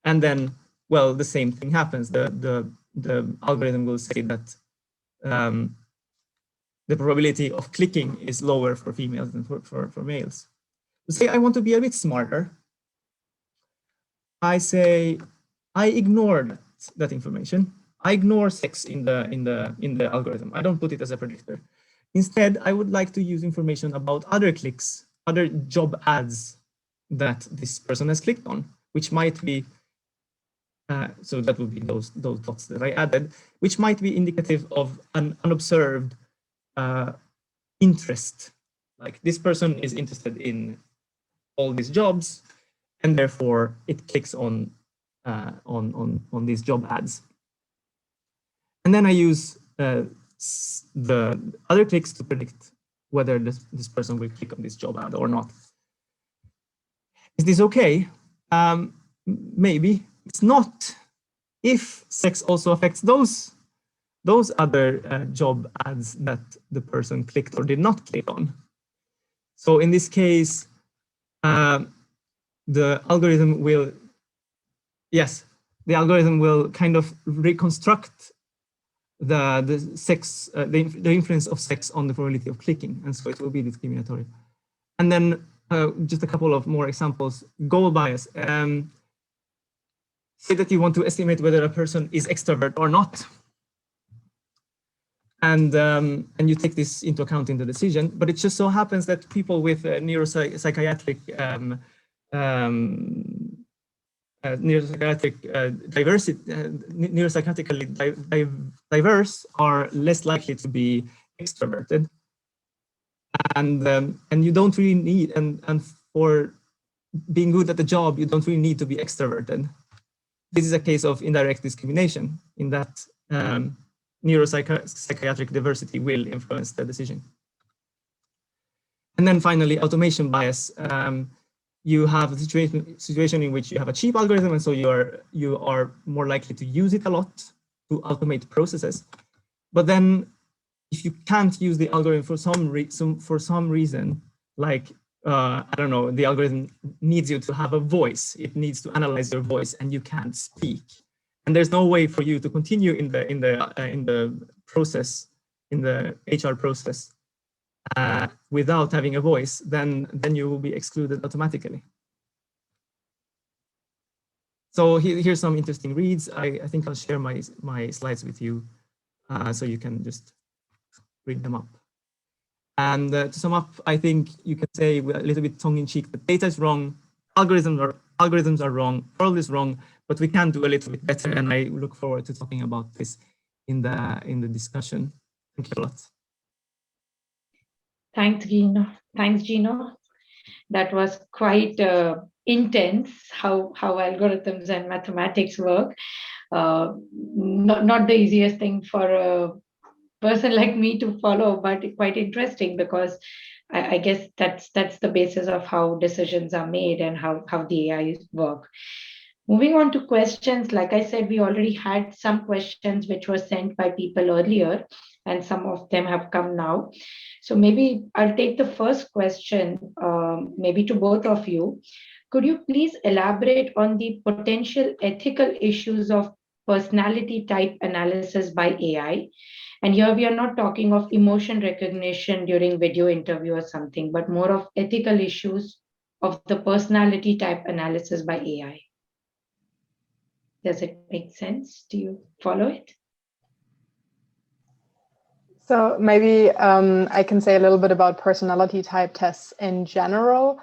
And then, well, the same thing happens. The algorithm will say that the probability of clicking is lower for females than for males. Say I want to be a bit smarter. I say I ignore that information. I ignore sex in the algorithm. I don't put it as a predictor. Instead, I would like to use information about other clicks other job ads that this person has clicked on, which might be, so that would be those dots that I added, which might be indicative of an unobserved interest. Like this person is interested in all these jobs, and therefore it clicks on these job ads. And then I use the other clicks to predict whether this person will click on this job ad or not. Is this okay? Maybe. It's not if sex also affects those other job ads that the person clicked or did not click on. So in this case, the algorithm will, yes, the algorithm will kind of reconstruct the sex, the influence of sex on the probability of clicking, and so it will be discriminatory. And then just a couple of more examples. Goal bias. Say that you want to estimate whether a person is extrovert or not, and you take this into account in the decision. But it just so happens that people with neuropsychiatric neuropsychiatrically diverse are less likely to be extroverted, and you don't really need, and for being good at the job, you don't really need to be extroverted. This is a case of indirect discrimination in that neuropsychiatric diversity will influence the decision. And then finally, automation bias. You have a situation in which you have a cheap algorithm, and so you are more likely to use it a lot to automate processes. But then, if you can't use the algorithm for some reason, like I don't know, the algorithm needs you to have a voice. It needs to analyze your voice, and you can't speak. And there's no way for you to continue in the process, in the HR process, without having a voice. Then you will be excluded automatically. So here's some interesting reads. I think I'll share my slides with you, so you can just read them up. And to sum up, I think you can say a little bit tongue-in-cheek that data is wrong, algorithms are wrong, world is wrong, but we can do a little bit better. And I look forward to talking about this in the discussion. Thank you a lot. Thanks, Gino. Thanks, Gino. That was quite intense. How algorithms and mathematics work. Not the easiest thing for a person like me to follow, but quite interesting, because I guess that's the basis of how decisions are made and how the AI work. Moving on to questions, like I said, we already had some questions which were sent by people earlier, and some of them have come now. So maybe I'll take the first question, maybe to both of you. Could you please elaborate on the potential ethical issues of personality type analysis by AI? And here we are not talking of emotion recognition during video interview or something, but more of ethical issues of the personality type analysis by AI. Does it make sense? Do you follow it? So maybe I can say a little bit about personality type tests in general.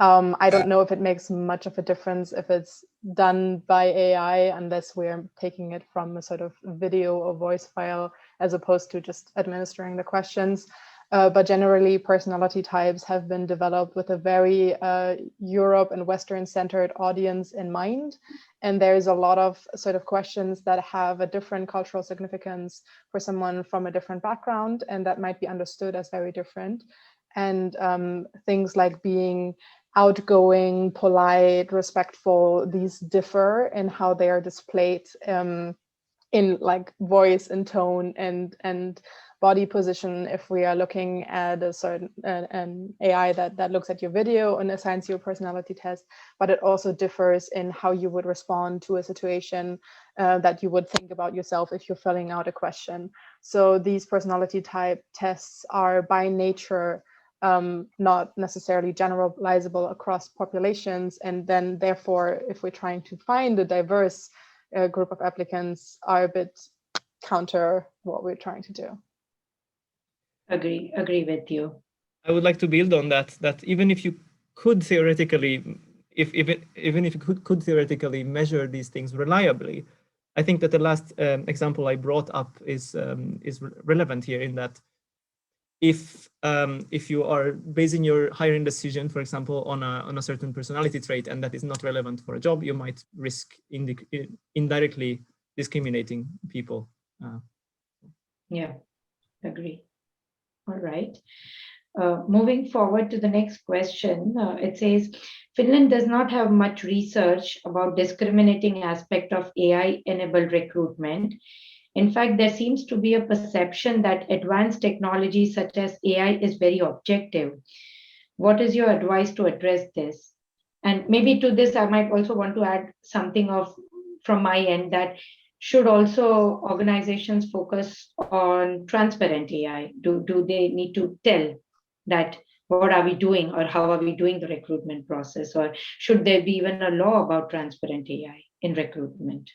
I don't know if it makes much of a difference if it's done by AI, unless we're taking it from a sort of video or voice file, as opposed to just administering the questions. But generally, personality types have been developed with a very Europe and Western centered audience in mind. And there's a lot of sort of questions that have a different cultural significance for someone from a different background, and that might be understood as very different. And things like being outgoing, polite, respectful, these differ in how they are displayed in like voice and tone and body position. If we are looking at a certain an AI that looks at your video and assigns you a personality test, but it also differs in how you would respond to a situation that you would think about yourself if you're filling out a question. So these personality type tests are by nature not necessarily generalizable across populations, and then therefore, if we're trying to find a diverse group of applicants, are a bit counter what we're trying to do. Agree with you. I would like to build on that. That even if you could theoretically, even if you could theoretically measure these things reliably, I think that the last example I brought up is relevant here, in that if you are basing your hiring decision, for example, on a certain personality trait, and that is not relevant for a job, you might risk indirectly discriminating people. Yeah, agree. All right. Moving forward to the next question, it says, Finland does not have much research about discriminating aspect of AI-enabled recruitment. In fact, there seems to be a perception that advanced technology such as AI is very objective. What is your advice to address this? And maybe to this, I might also want to add something from my end, that should also organizations focus on transparent AI? Do they need to tell that what are we doing, or how are we doing the recruitment process, or should there be even a law about transparent AI in recruitment?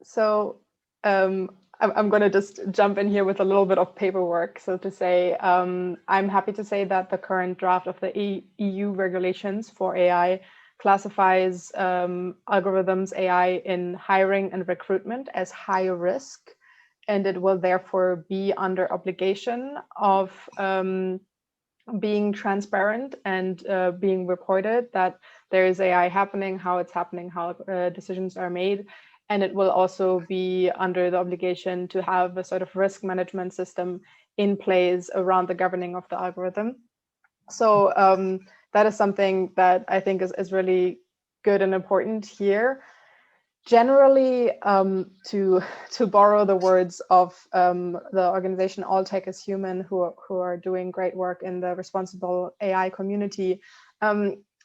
So I'm going to just jump in here with a little bit of paperwork. So to say, I'm happy to say that the current draft of the EU regulations for AI classifies algorithms AI in hiring and recruitment as high risk, and it will therefore be under obligation of being transparent and being reported that there is AI happening, how it's happening, how decisions are made. And it will also be under the obligation to have a sort of risk management system in place around the governing of the algorithm. So that is something that I think is really good and important here. Generally, to borrow the words of the organization All Tech is Human, who are doing great work in the responsible AI community,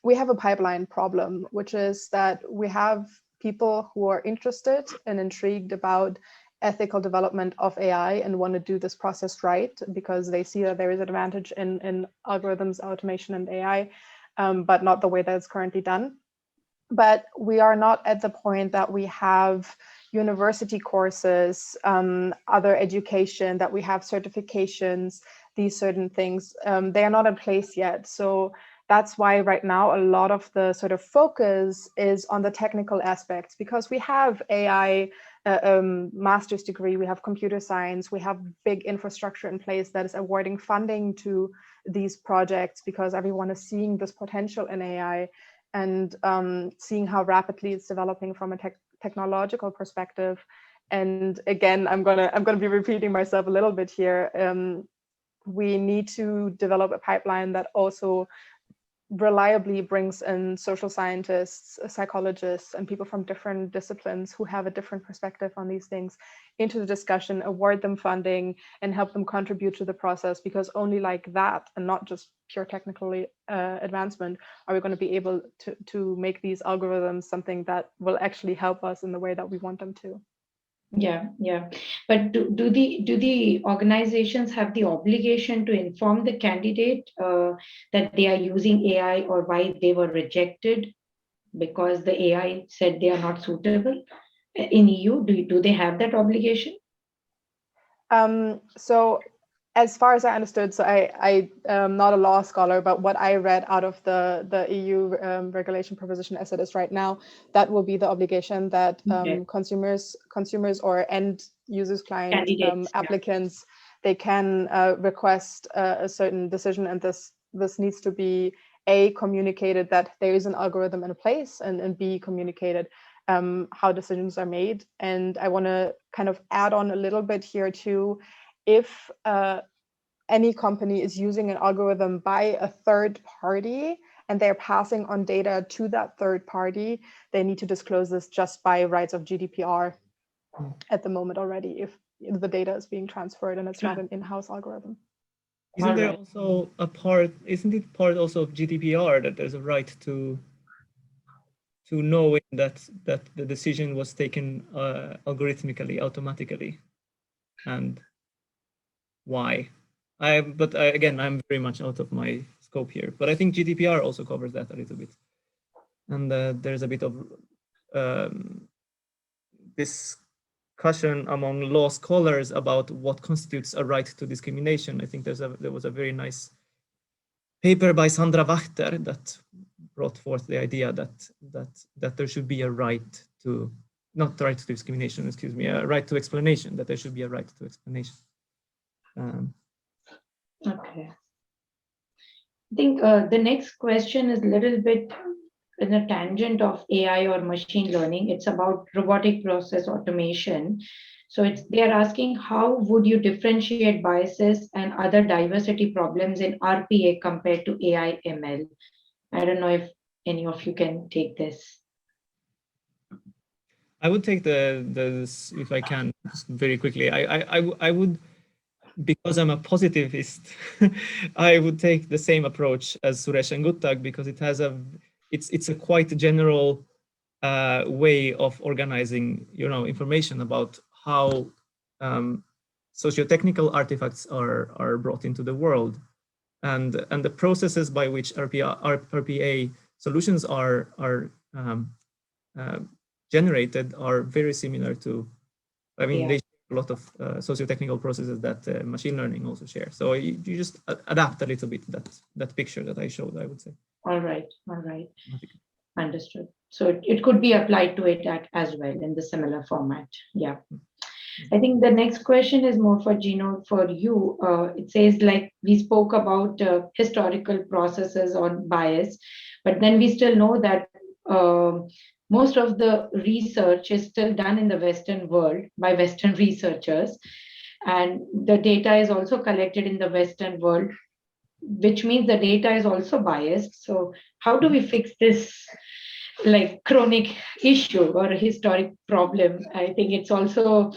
we have a pipeline problem, which is that we have people who are interested and intrigued about ethical development of AI and want to do this process right, because they see that there is an advantage in algorithms, automation, and AI, but not the way that it's currently done. But we are not at the point that we have university courses, other education, that we have certifications, these certain things. They are not in place yet. So that's why right now a lot of the sort of focus is on the technical aspects, because we have AI master's degree, we have computer science, we have big infrastructure in place that is awarding funding to these projects, because everyone is seeing this potential in AI and seeing how rapidly it's developing from a technological perspective. And again, I'm gonna be repeating myself a little bit here. We need to develop a pipeline that also reliably brings in social scientists, psychologists, and people from different disciplines who have a different perspective on these things into the discussion, award them funding, and help them contribute to the process, because only like that, and not just pure technical advancement, are we going to be able to make these algorithms something that will actually help us in the way that we want them to. Yeah. But do the organizations have the obligation to inform the candidate that they are using AI, or why they were rejected because the AI said they are not suitable? In EU, do they have that obligation? So as far as I understood, so I am not a law scholar, but what I read out of the EU regulation proposition as it is right now, that will be the obligation that consumers or end users, clients, applicants, they can request a certain decision, and this needs to be A, communicated that there is an algorithm in place, and B, communicated how decisions are made. And I want to kind of add on a little bit here too. If any company is using an algorithm by a third party and they're passing on data to that third party, they need to disclose this just by rights of GDPR at the moment already, if the data is being transferred and it's not an in-house algorithm. Isn't there also a part, isn't it part also of GDPR that there's a right to know that the decision was taken algorithmically, automatically, and why? But again, I'm very much out of my scope here, but I think GDPR also covers that a little bit. And there's a bit of this discussion among law scholars about what constitutes a right to discrimination. I think there was a very nice paper by Sandra Wachter that brought forth the idea that there should be a right to, not the right to discrimination, excuse me, a right to explanation, that there should be a right to explanation. Okay. I think the next question is a little bit in a tangent of AI or machine learning. It's about robotic process automation. So they are asking, how would you differentiate biases and other diversity problems in RPA compared to AI ML? I don't know if any of you can take this. I would take this if I can, very quickly. I would, because I'm a positivist, I would take the same approach as Suresh and Guttag, because it has it's a quite general way of organizing, information about how socio-technical artifacts are brought into the world, and the processes by which RPA solutions are generated are very similar to, they share a lot of socio-technical processes that machine learning also share. So you just adapt a little bit that picture that I showed, I would say. All right. Understood. So it could be applied to it as well in the similar format. Yeah. I think the next question is more for Gino, for you. It says, like, we spoke about historical processes on bias, but then we still know that most of the research is still done in the Western world by Western researchers, and the data is also collected in the Western world, which means the data is also biased. So how do we fix this, like, chronic issue or a historic problem? I think it's also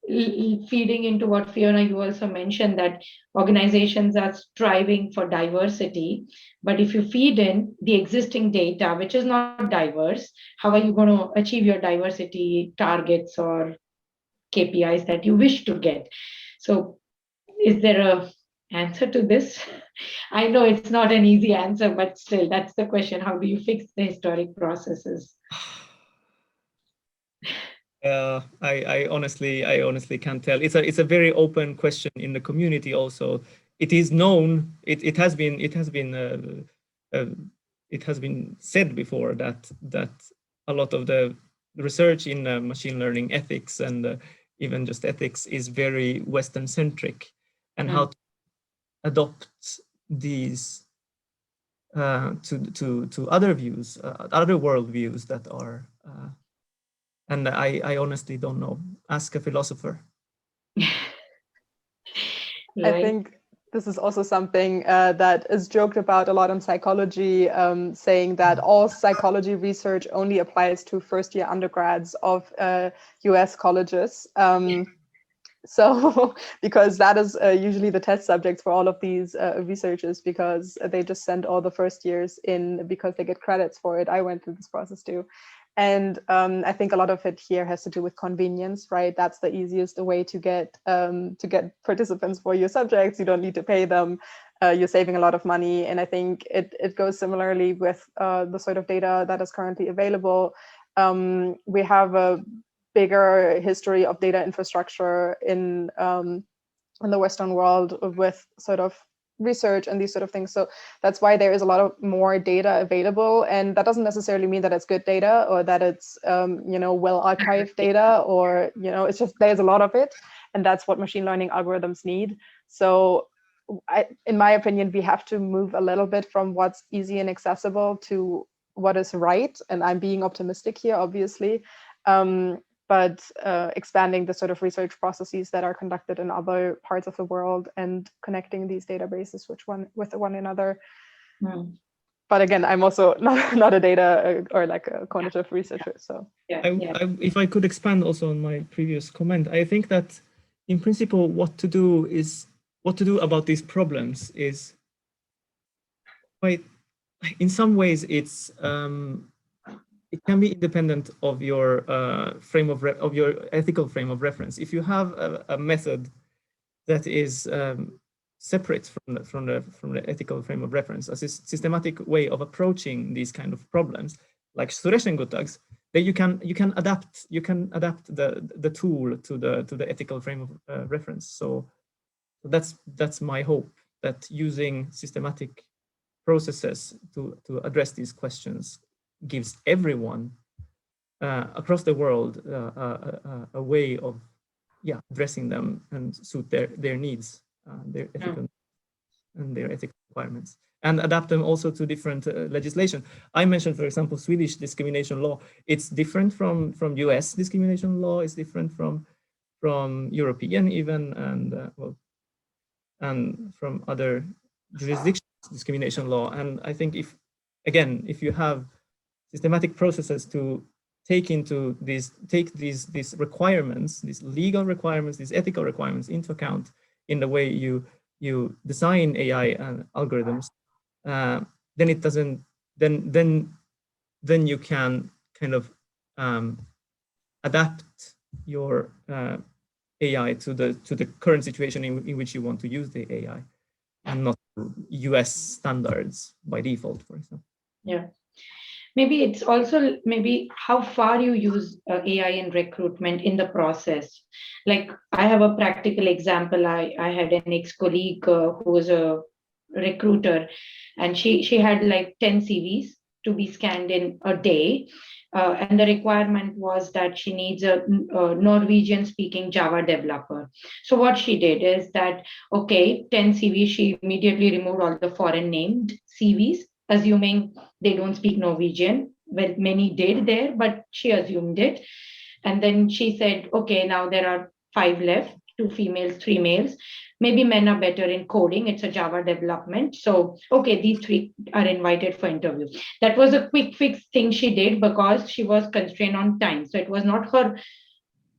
feeding into what, Fiona, you also mentioned, that organizations are striving for diversity, but if you feed in the existing data, which is not diverse, how are you going to achieve your diversity targets or KPIs that you wish to get? So is there a answer to this? I know it's not an easy answer, but still, that's the question. How do you fix the historic processes? I honestly can't tell. It's a very open question in the community. Also, it is known. It has been said before that a lot of the research in machine learning ethics and even just ethics is very Western centric, and how to adopt these to other views, other world views that are. And I honestly don't know. Ask a philosopher. I think this is also something that is joked about a lot in psychology, saying that all psychology research only applies to first-year undergrads of US colleges. So, because that is usually the test subjects for all of these researchers, because they just send all the first years in because they get credits for it. I went through this process too. And I think a lot of it here has to do with convenience, right? That's the easiest way to get participants for your subjects. You don't need to pay them. You're saving a lot of money. And I think it goes similarly with the sort of data that is currently available. We have a bigger history of data infrastructure in the Western world with sort of research and these sort of things. So that's why there is a lot of more data available, and that doesn't necessarily mean that it's good data or that it's well archived data, or it's just there's a lot of it, and that's what machine learning algorithms need. So in my opinion, we have to move a little bit from what's easy and accessible to what is right, and I'm being optimistic here, obviously. But expanding the sort of research processes that are conducted in other parts of the world and connecting these databases with one another. But again, I'm also not a data or like a quantitative researcher. So if I could expand also on my previous comment, I think that in principle, what to do about these problems is quite, in some ways, it can be independent of your your ethical frame of reference. If you have a method that is separate from the ethical frame of reference, a systematic way of approaching these kind of problems, like Suresh and Guttag's, that you can adapt the tool to the ethical frame of reference. So that's my hope, that using systematic processes to address these questions gives everyone across the world a way of addressing them and suit their needs, their ethical and their ethical requirements, and adapt them also to different legislation. I mentioned, for example, Swedish discrimination law. It's different from US discrimination law. It's different from European even, and and from other jurisdictions discrimination law. And I think if you have systematic processes to take these requirements, these legal requirements, these ethical requirements into account in the way you design AI and algorithms, then it doesn't. Then you can kind of adapt your AI to the current situation in which you want to use the AI, and not US standards by default, for example. Yeah. Maybe it's also maybe how far you use AI in recruitment in the process. Like I have a practical example. I had an ex-colleague who was a recruiter, and she had like 10 CVs to be scanned in a day. And the requirement was that she needs a Norwegian speaking Java developer. So what she did is that, okay, 10 CVs, she immediately removed all the foreign named CVs, assuming they don't speak Norwegian. Well, many did there, but she assumed it. And then she said, okay, now there are 5 left, 2 females, 3 males. Maybe men are better in coding. It's a Java development. So, okay, these 3 are invited for interview. That was a quick fix thing she did because she was constrained on time. So it was not her,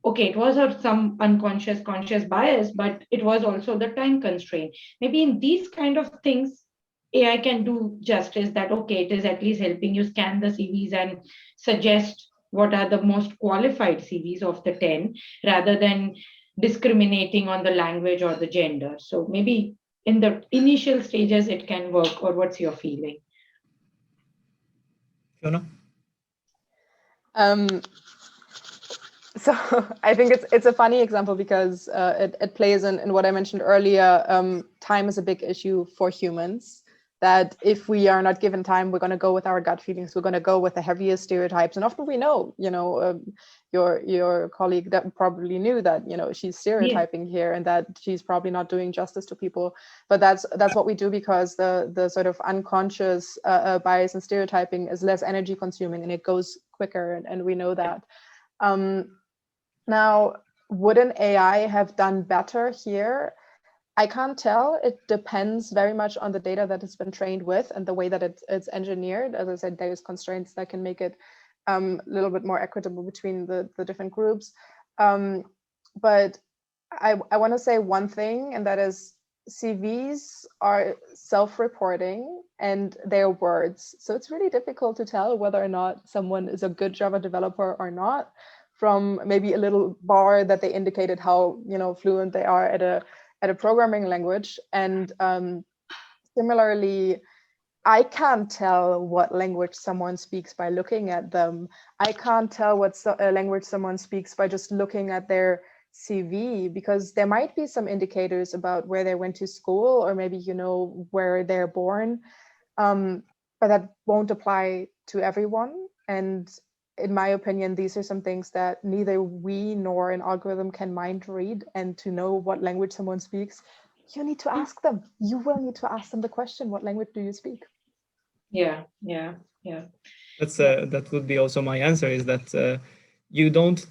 okay, it was her some unconscious, conscious bias, but it was also the time constraint. Maybe in these kind of things, AI can do justice that, okay, it is at least helping you scan the CVs and suggest what are the most qualified CVs of the 10, rather than discriminating on the language or the gender. So maybe in the initial stages it can work, or what's your feeling? Fiona? So I think it's a funny example because it plays in what I mentioned earlier. Time is a big issue for humans. That if we are not given time, we're going to go with our gut feelings. We're going to go with the heaviest stereotypes. And often we know, your colleague that probably knew that, she's stereotyping here, and that she's probably not doing justice to people. But that's what we do because the sort of unconscious bias and stereotyping is less energy consuming and it goes quicker. And we know that. Now, would an AI have done better here? I can't tell. It depends very much on the data that it's been trained with and the way that it's engineered. As I said, there's constraints that can make it a little bit more equitable between the different groups. But I want to say one thing, and that is CVs are self-reporting and they're words. So it's really difficult to tell whether or not someone is a good Java developer or not from maybe a little bar that they indicated how fluent they are at a programming language. And similarly, I can't tell what language someone speaks by looking at them. I can't tell what language someone speaks by just looking at their CV, because there might be some indicators about where they went to school or maybe, where they're born, but that won't apply to everyone. And in my opinion, these are some things that neither we nor an algorithm can mind read. And to know what language someone speaks, you need to ask them. You will need to ask them the question, what language do you speak? Yeah. That would be also my answer, is that you don't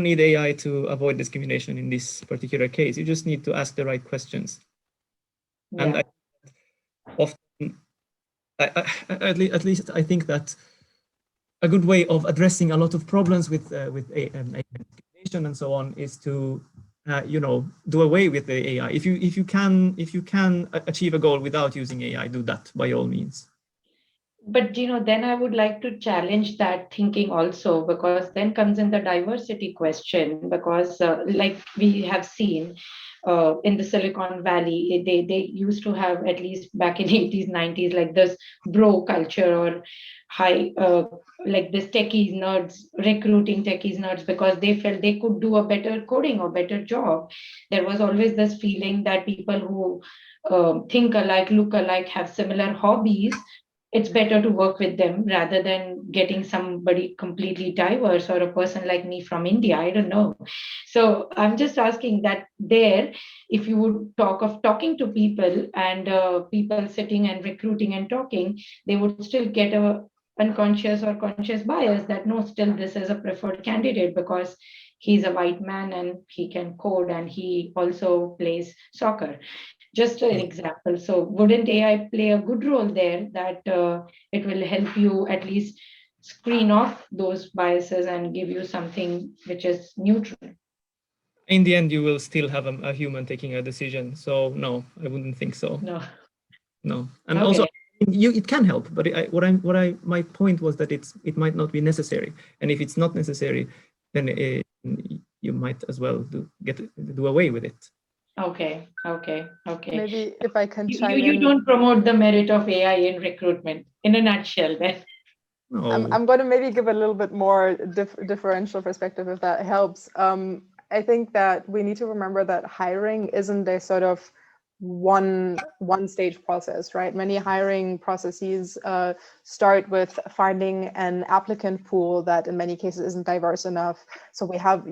need AI to avoid discrimination in this particular case. You just need to ask the right questions. Yeah. And at least I think that a good way of addressing a lot of problems with AI discrimination and so on is to do away with the AI. If you can achieve a goal without using AI, do that by all means. But then I would like to challenge that thinking also, because then comes in the diversity question. Because like we have seen in the Silicon Valley, they used to have, at least back in 80s 90s, like this bro culture, or high like this techies nerds recruiting techies nerds, because they felt they could do a better coding or better job. There was always this feeling that people who think alike, look alike, have similar hobbies, it's better to work with them rather than getting somebody completely diverse, or a person like me from India. I don't know. So I'm just asking that there, if you would talk of talking to people, and people sitting and recruiting and talking, they would still get a unconscious or conscious bias that no, still this is a preferred candidate because he's a white man and he can code and he also plays soccer. Just an example. So wouldn't AI play a good role there, that it will help you at least screen off those biases and give you something which is neutral? In the end, you will still have a human taking a decision. So no, I wouldn't think so. No. And also, it can help, but my point was that it might not be necessary. And if it's not necessary, then you might as well do away with it. Okay. Maybe if I can chime you in. don't promote the merit of AI in recruitment, in a nutshell, then. No. I'm going to maybe give a little bit more differential perspective, if that helps. I think that we need to remember that hiring isn't a sort of one stage process, right? Many hiring processes start with finding an applicant pool that in many cases isn't diverse enough. So we have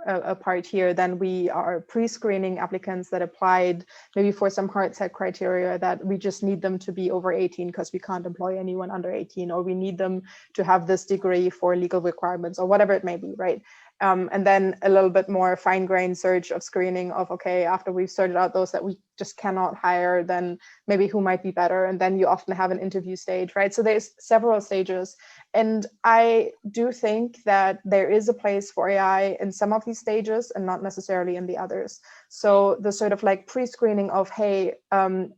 a part here, then we are pre-screening applicants that applied maybe for some hard set criteria that we just need them to be over 18 because we can't employ anyone under 18, or we need them to have this degree for legal requirements, or whatever it may be, right? And then a little bit more fine-grained search of screening of, okay, after we've sorted out those that we just cannot hire, then maybe who might be better. And then you often have an interview stage, right? So there's several stages. And I do think that there is a place for AI in some of these stages and not necessarily in the others. So the sort of like pre-screening of, hey,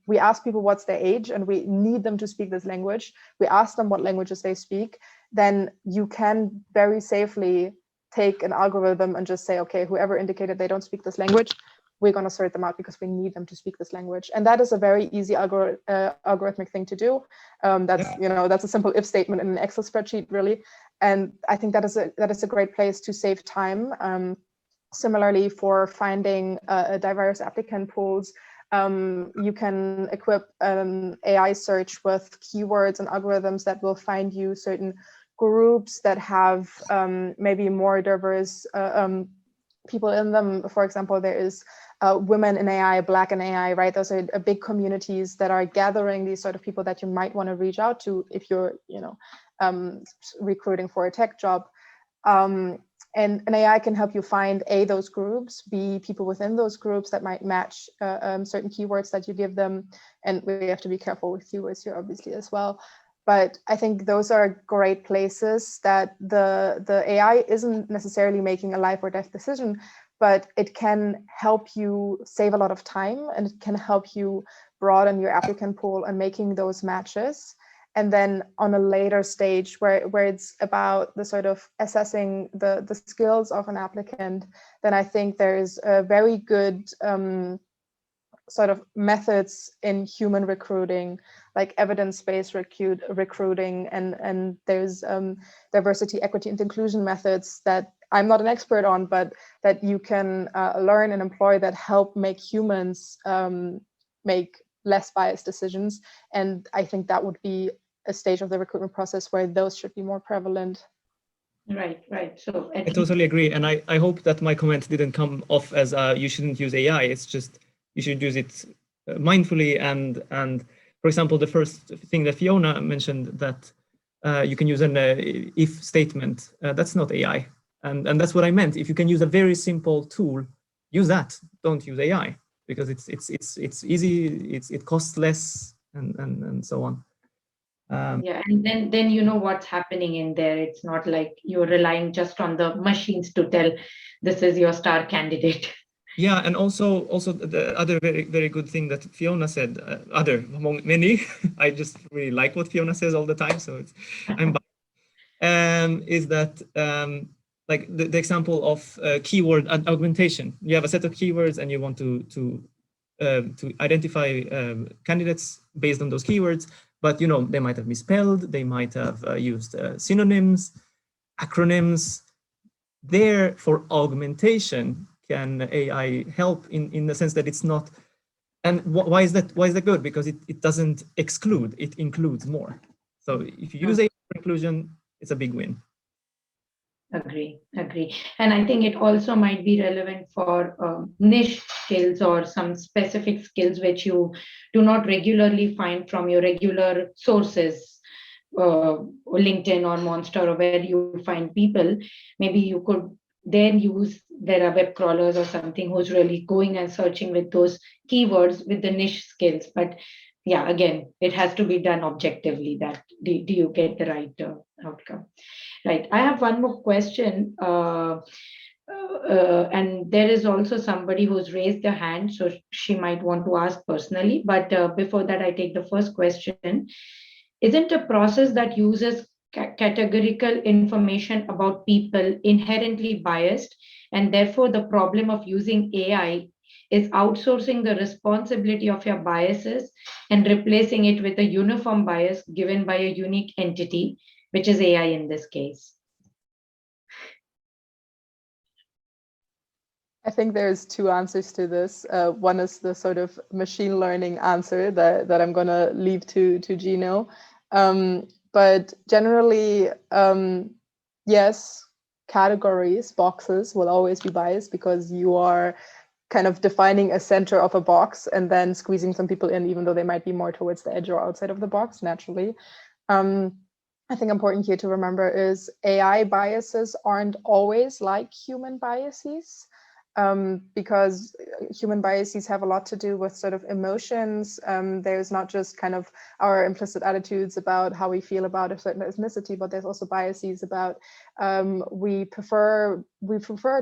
we ask people what's their age and we need them to speak this language. We ask them what languages they speak. Then you can very safely take an algorithm and just say, okay, whoever indicated they don't speak this language, we're going to sort them out because we need them to speak this language. And that is a very easy algorithmic thing to do. That's a simple if statement in an Excel spreadsheet, really. And I think that is a great place to save time. Similarly, for finding diverse applicant pools, you can equip AI search with keywords and algorithms that will find you certain groups that have maybe more diverse people in them. For example, there is women in AI, Black in AI, right? Those are big communities that are gathering these sort of people that you might want to reach out to if you're, recruiting for a tech job. And an AI can help you find A, those groups, B, people within those groups that might match certain keywords that you give them. And we have to be careful with keywords here, obviously, as well. But I think those are great places that the AI isn't necessarily making a life or death decision, but it can help you save a lot of time, and it can help you broaden your applicant pool and making those matches. And then on a later stage where it's about the sort of assessing the skills of an applicant, then I think there is a very good sort of methods in human recruiting, like evidence-based recruiting, and there's diversity, equity, and inclusion methods that I'm not an expert on, but that you can learn and employ that help make humans make less biased decisions. And I think that would be a stage of the recruitment process where those should be more prevalent. Right. So I totally agree. And I hope that my comment didn't come off as you shouldn't use AI. It's just you should use it mindfully. And for example, the first thing that Fiona mentioned, that you can use an if statement, that's not AI. And that's what I meant. If you can use a very simple tool, use that. Don't use AI, because it's easy, it costs less, and so on. Yeah, and then you know what's happening in there. It's not like you're relying just on the machines to tell this is your star candidate. Yeah, and also the other very good thing that Fiona said, other among many, I just really like what Fiona says all the time, so I'm is that like the example of keyword augmentation. You have a set of keywords and you want to identify candidates based on those keywords, but you know they might have misspelled, they might have used synonyms, acronyms. There, for augmentation, can AI help in the sense that it's not, and why is that good? Because it doesn't exclude, it includes more. So if you use AI for inclusion, it's a big win. Agree. And I think it also might be relevant for niche skills or some specific skills which you do not regularly find from your regular sources, LinkedIn or Monster, or where you find people. Maybe you could then use, there are web crawlers or something who's really going and searching with those keywords with the niche skills. But yeah, again, it has to be done objectively, that do you get the right outcome. Right. I have one more question. And there is also somebody who's raised their hand, so she might want to ask personally. But before that, I take the first question. Isn't a process that uses categorical information about people inherently biased? And therefore, the problem of using AI is outsourcing the responsibility of your biases and replacing it with a uniform bias given by a unique entity, which is AI in this case. I think there's two answers to this. One is the sort of machine learning answer that I'm going to leave to Gino. But generally, yes, categories, boxes will always be biased because you are kind of defining a center of a box and then squeezing some people in, even though they might be more towards the edge or outside of the box naturally. I think important here to remember is AI biases aren't always like human biases. Because human biases have a lot to do with sort of emotions. There's not just kind of our implicit attitudes about how we feel about a certain ethnicity, but there's also biases about we prefer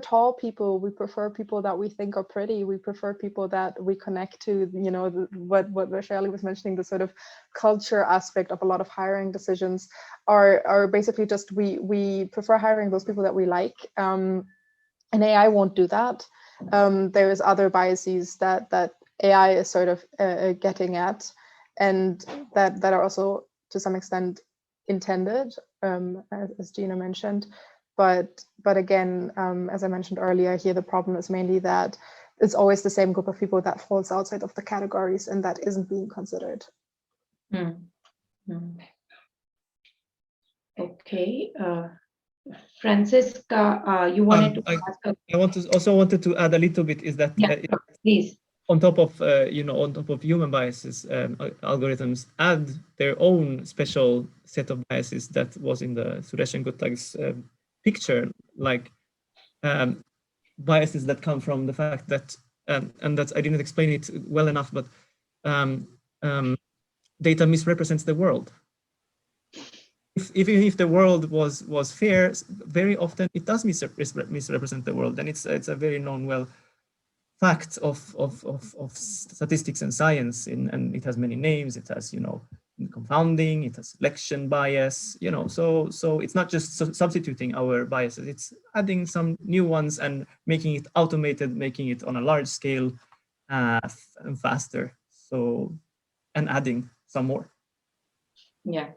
tall people, we prefer people that we think are pretty, we prefer people that we connect to, you know, what Shirley was mentioning, the sort of culture aspect of a lot of hiring decisions are basically just we prefer hiring those people that we like. And AI won't do that. There's other biases that AI is sort of getting at, and that are also to some extent intended, as Gina mentioned. But again, as I mentioned earlier, here the problem is mainly that it's always the same group of people that falls outside of the categories, and that isn't being considered. Okay. Francisca, you wanted to ask I also wanted to add a little bit is that please. On top of on top of human biases, algorithms add their own special set of biases that was in the Suresh and Guttag's picture, like biases that come from the fact that and that's I didn't explain it well enough, but data misrepresents the world. Even if the world was fair, very often it does misrepresent the world, and it's a very known fact of statistics and science. And it has many names. It has confounding. It has selection bias. So it's not just substituting our biases. It's adding some new ones and making it automated, making it on a large scale and faster. And adding some more. Yeah.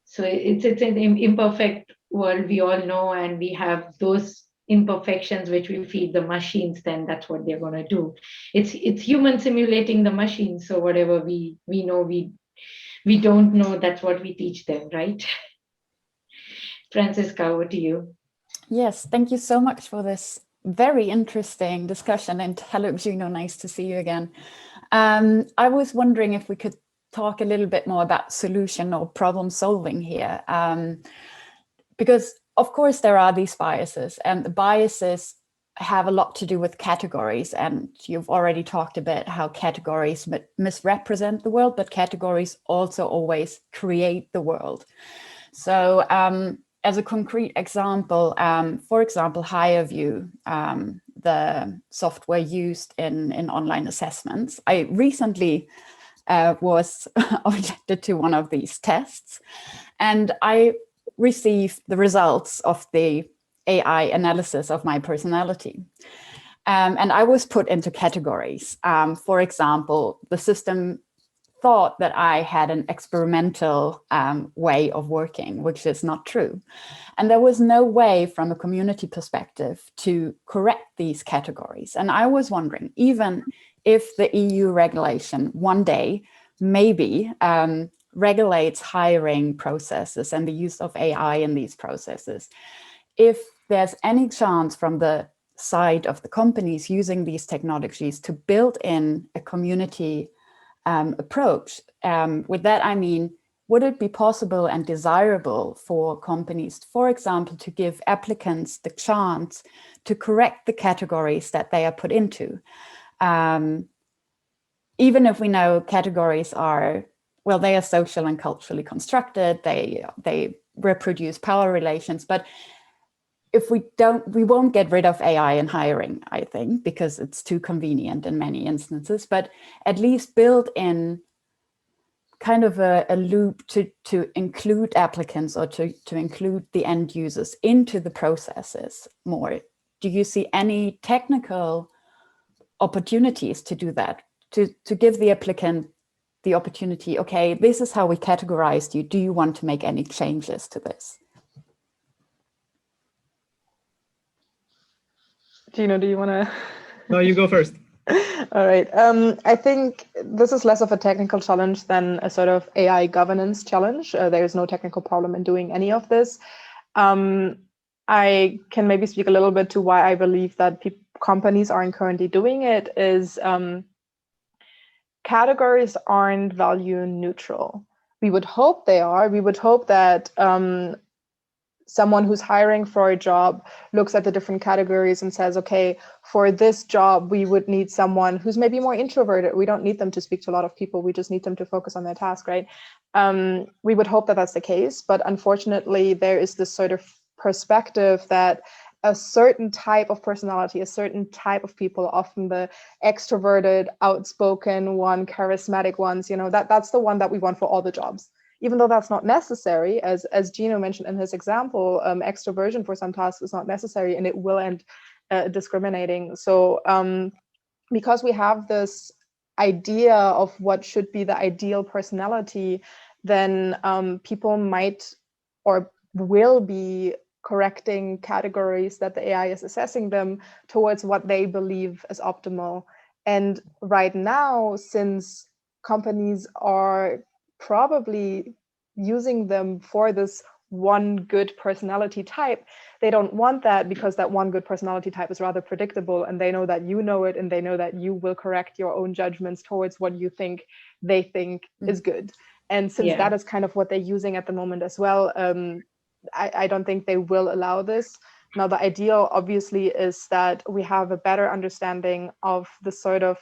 So it's an imperfect world, we all know, and we have those imperfections which we feed the machines. Then that's what they're going to do. It's human simulating the machine. So whatever we know, we don't know, that's what we teach them, right? Francisca, over to you. Yes, thank you so much for this very interesting discussion. And hello, Gino, nice to see you again. I was wondering if we could talk a little bit more about solution or problem solving here, because of course there are these biases, and the biases have a lot to do with categories, and you've already talked a bit how categories misrepresent the world, but categories also always create the world. So as a concrete example, for example, HireVue, the software used in online assessments. I recently was objected to one of these tests, and I received the results of the AI analysis of my personality. And I was put into categories. For example, the system thought that I had an experimental way of working, which is not true. And there was no way from a community perspective to correct these categories. And I was wondering, even if the EU regulation one day maybe regulates hiring processes and the use of AI in these processes, if there's any chance from the side of the companies using these technologies to build in a community approach. With that, I mean, would it be possible and desirable for companies, for example, to give applicants the chance to correct the categories that they are put into? Even if we know categories are, well, they are social and culturally constructed, they reproduce power relations, but if we won't get rid of AI in hiring, I think, because it's too convenient in many instances, but at least build in kind of a loop to include applicants or to include the end users into the processes more. Do you see any technical opportunities to do that, to give the applicant the opportunity, okay, this is how we categorized you. Do you want to make any changes to this? Gino, do you want to? No, you go first. All right. I think this is less of a technical challenge than a sort of AI governance challenge. There is no technical problem in doing any of this. I can maybe speak a little bit to why I believe that companies aren't currently doing it is categories aren't value neutral. We would hope they are. We would hope that someone who's hiring for a job looks at the different categories and says, okay, for this job, we would need someone who's maybe more introverted. We don't need them to speak to a lot of people. We just need them to focus on their task, right? We would hope that that's the case. But unfortunately, there is this sort of perspective that a certain type of personality, a certain type of people, often the extroverted, outspoken one, charismatic ones, you know, that's the one that we want for all the jobs. Even though that's not necessary, as Gino mentioned in his example, extroversion for some tasks is not necessary and it will end discriminating. So because we have this idea of what should be the ideal personality, then people might or will be correcting categories that the AI is assessing them towards what they believe is optimal. And right now, since companies are probably using them for this one good personality type, they don't want that because that one good personality type is rather predictable and they know that you know it and they know that you will correct your own judgments towards what you think they think is good. And since that is kind of what they're using at the moment as well, I don't think they will allow this. Now, the ideal obviously is that we have a better understanding of the sort of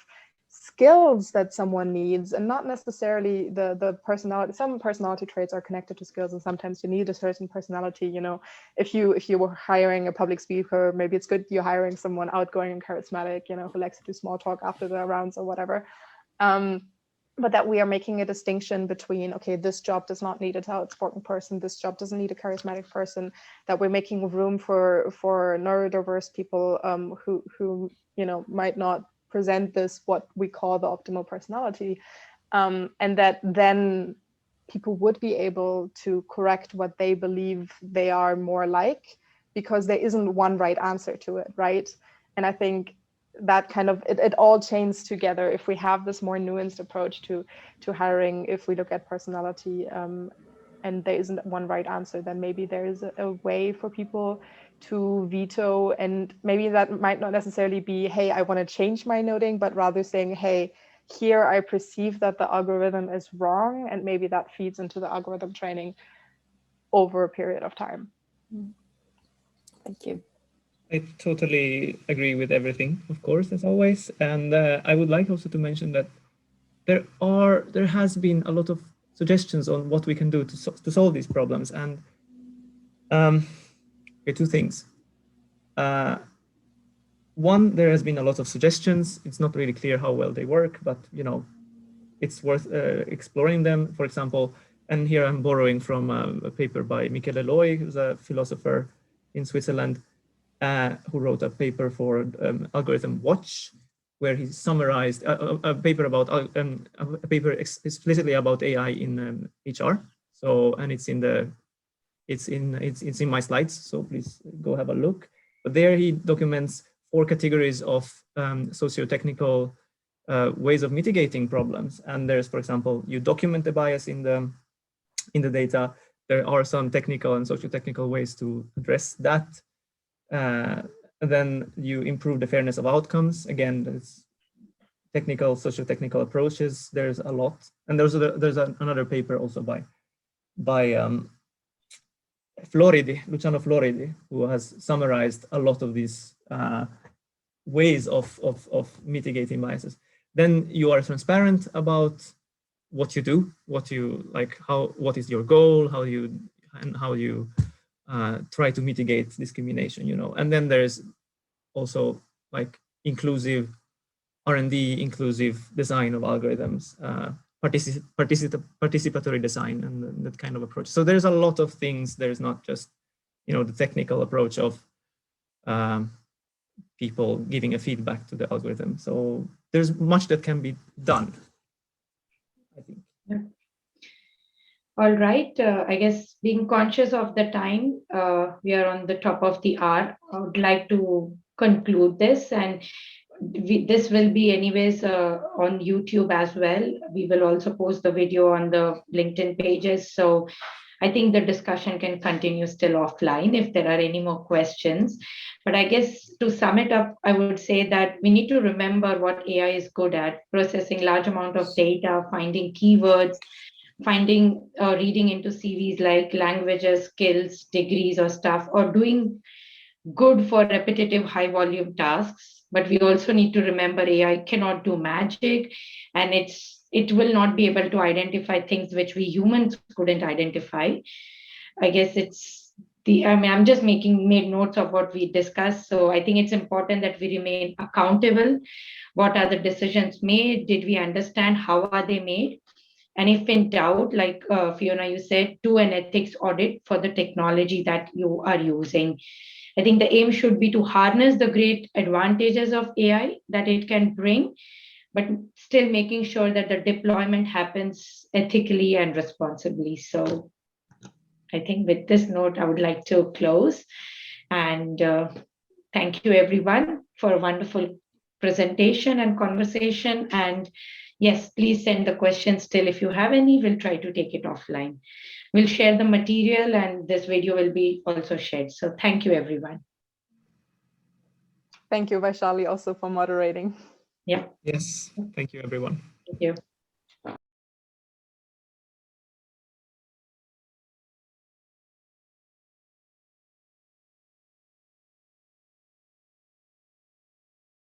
skills that someone needs and not necessarily the personality. Some personality traits are connected to skills and sometimes you need a certain personality. You know, if you were hiring a public speaker, maybe it's good you're hiring someone outgoing and charismatic, you know, who likes to do small talk after the rounds or whatever. But that we are making a distinction between, okay, this job does not need an outspoken person, this job doesn't need a charismatic person, that we're making room for neurodiverse people who you know might not present this what we call the optimal personality, and that then people would be able to correct what they believe they are more like, because there isn't one right answer to it, right? And I think that kind of it all chains together if we have this more nuanced approach to hiring. If we look at personality and there isn't one right answer, then maybe there is a way for people to veto, and maybe that might not necessarily be, hey, I want to change my noting, but rather saying, hey, here I perceive that the algorithm is wrong, and maybe that feeds into the algorithm training over a period of time. Thank you. I totally agree with everything, of course, as always. And I would like also to mention that there has been a lot of suggestions on what we can do to solve these problems. And okay, two things. one, there has been a lot of suggestions. It's not really clear how well they work, but it's worth exploring them. For example, and here I'm borrowing from a paper by Michele Loi, who's a philosopher in Switzerland, who wrote a paper for Algorithm Watch, where he summarized a paper about a paper explicitly about AI in HR. So, and it's in my slides. So please go have a look. But there he documents 4 categories of socio-technical ways of mitigating problems. And there's, for example, you document the bias in the data. There are some technical and socio-technical ways to address that. Then you improve the fairness of outcomes. Again, there's technical, socio-technical approaches. There's a lot. And there's another paper also by Luciano Floridi, who has summarized a lot of these ways of mitigating biases. Then you are transparent about what you do, what is your goal, how you try to mitigate discrimination, And then there's also like inclusive R&D, inclusive design of algorithms, participatory design, and that kind of approach. So there's a lot of things. There's not just, the technical approach of people giving a feedback to the algorithm. So there's much that can be done, I think. Yeah. All right. I guess being conscious of the time, we are on the top of the hour. I would like to conclude this, and this will be anyways on YouTube as well. We will also post the video on the LinkedIn pages. So I think the discussion can continue still offline if there are any more questions. But I guess to sum it up, I would say that we need to remember what AI is good at: processing large amount of data, finding keywords, finding reading into CVs like languages, skills, degrees or stuff, or doing good for repetitive high volume tasks. But we also need to remember AI cannot do magic, and it will not be able to identify things which we humans couldn't identify. I guess I'm just made notes of what we discussed. So I think it's important that we remain accountable. What are the decisions made? Did we understand how are they made? And if in doubt, like Fiona, you said, do an ethics audit for the technology that you are using. I think the aim should be to harness the great advantages of AI that it can bring, but still making sure that the deployment happens ethically and responsibly. So I think with this note, I would like to close. And thank you, everyone, for a wonderful presentation and conversation. And yes, please send the questions still if you have any. We'll try to take it offline. We'll share the material, and this video will be also shared. So thank you, everyone. Thank you, Vaishali, also for moderating. Yeah. Yes. Thank you, everyone. Thank you.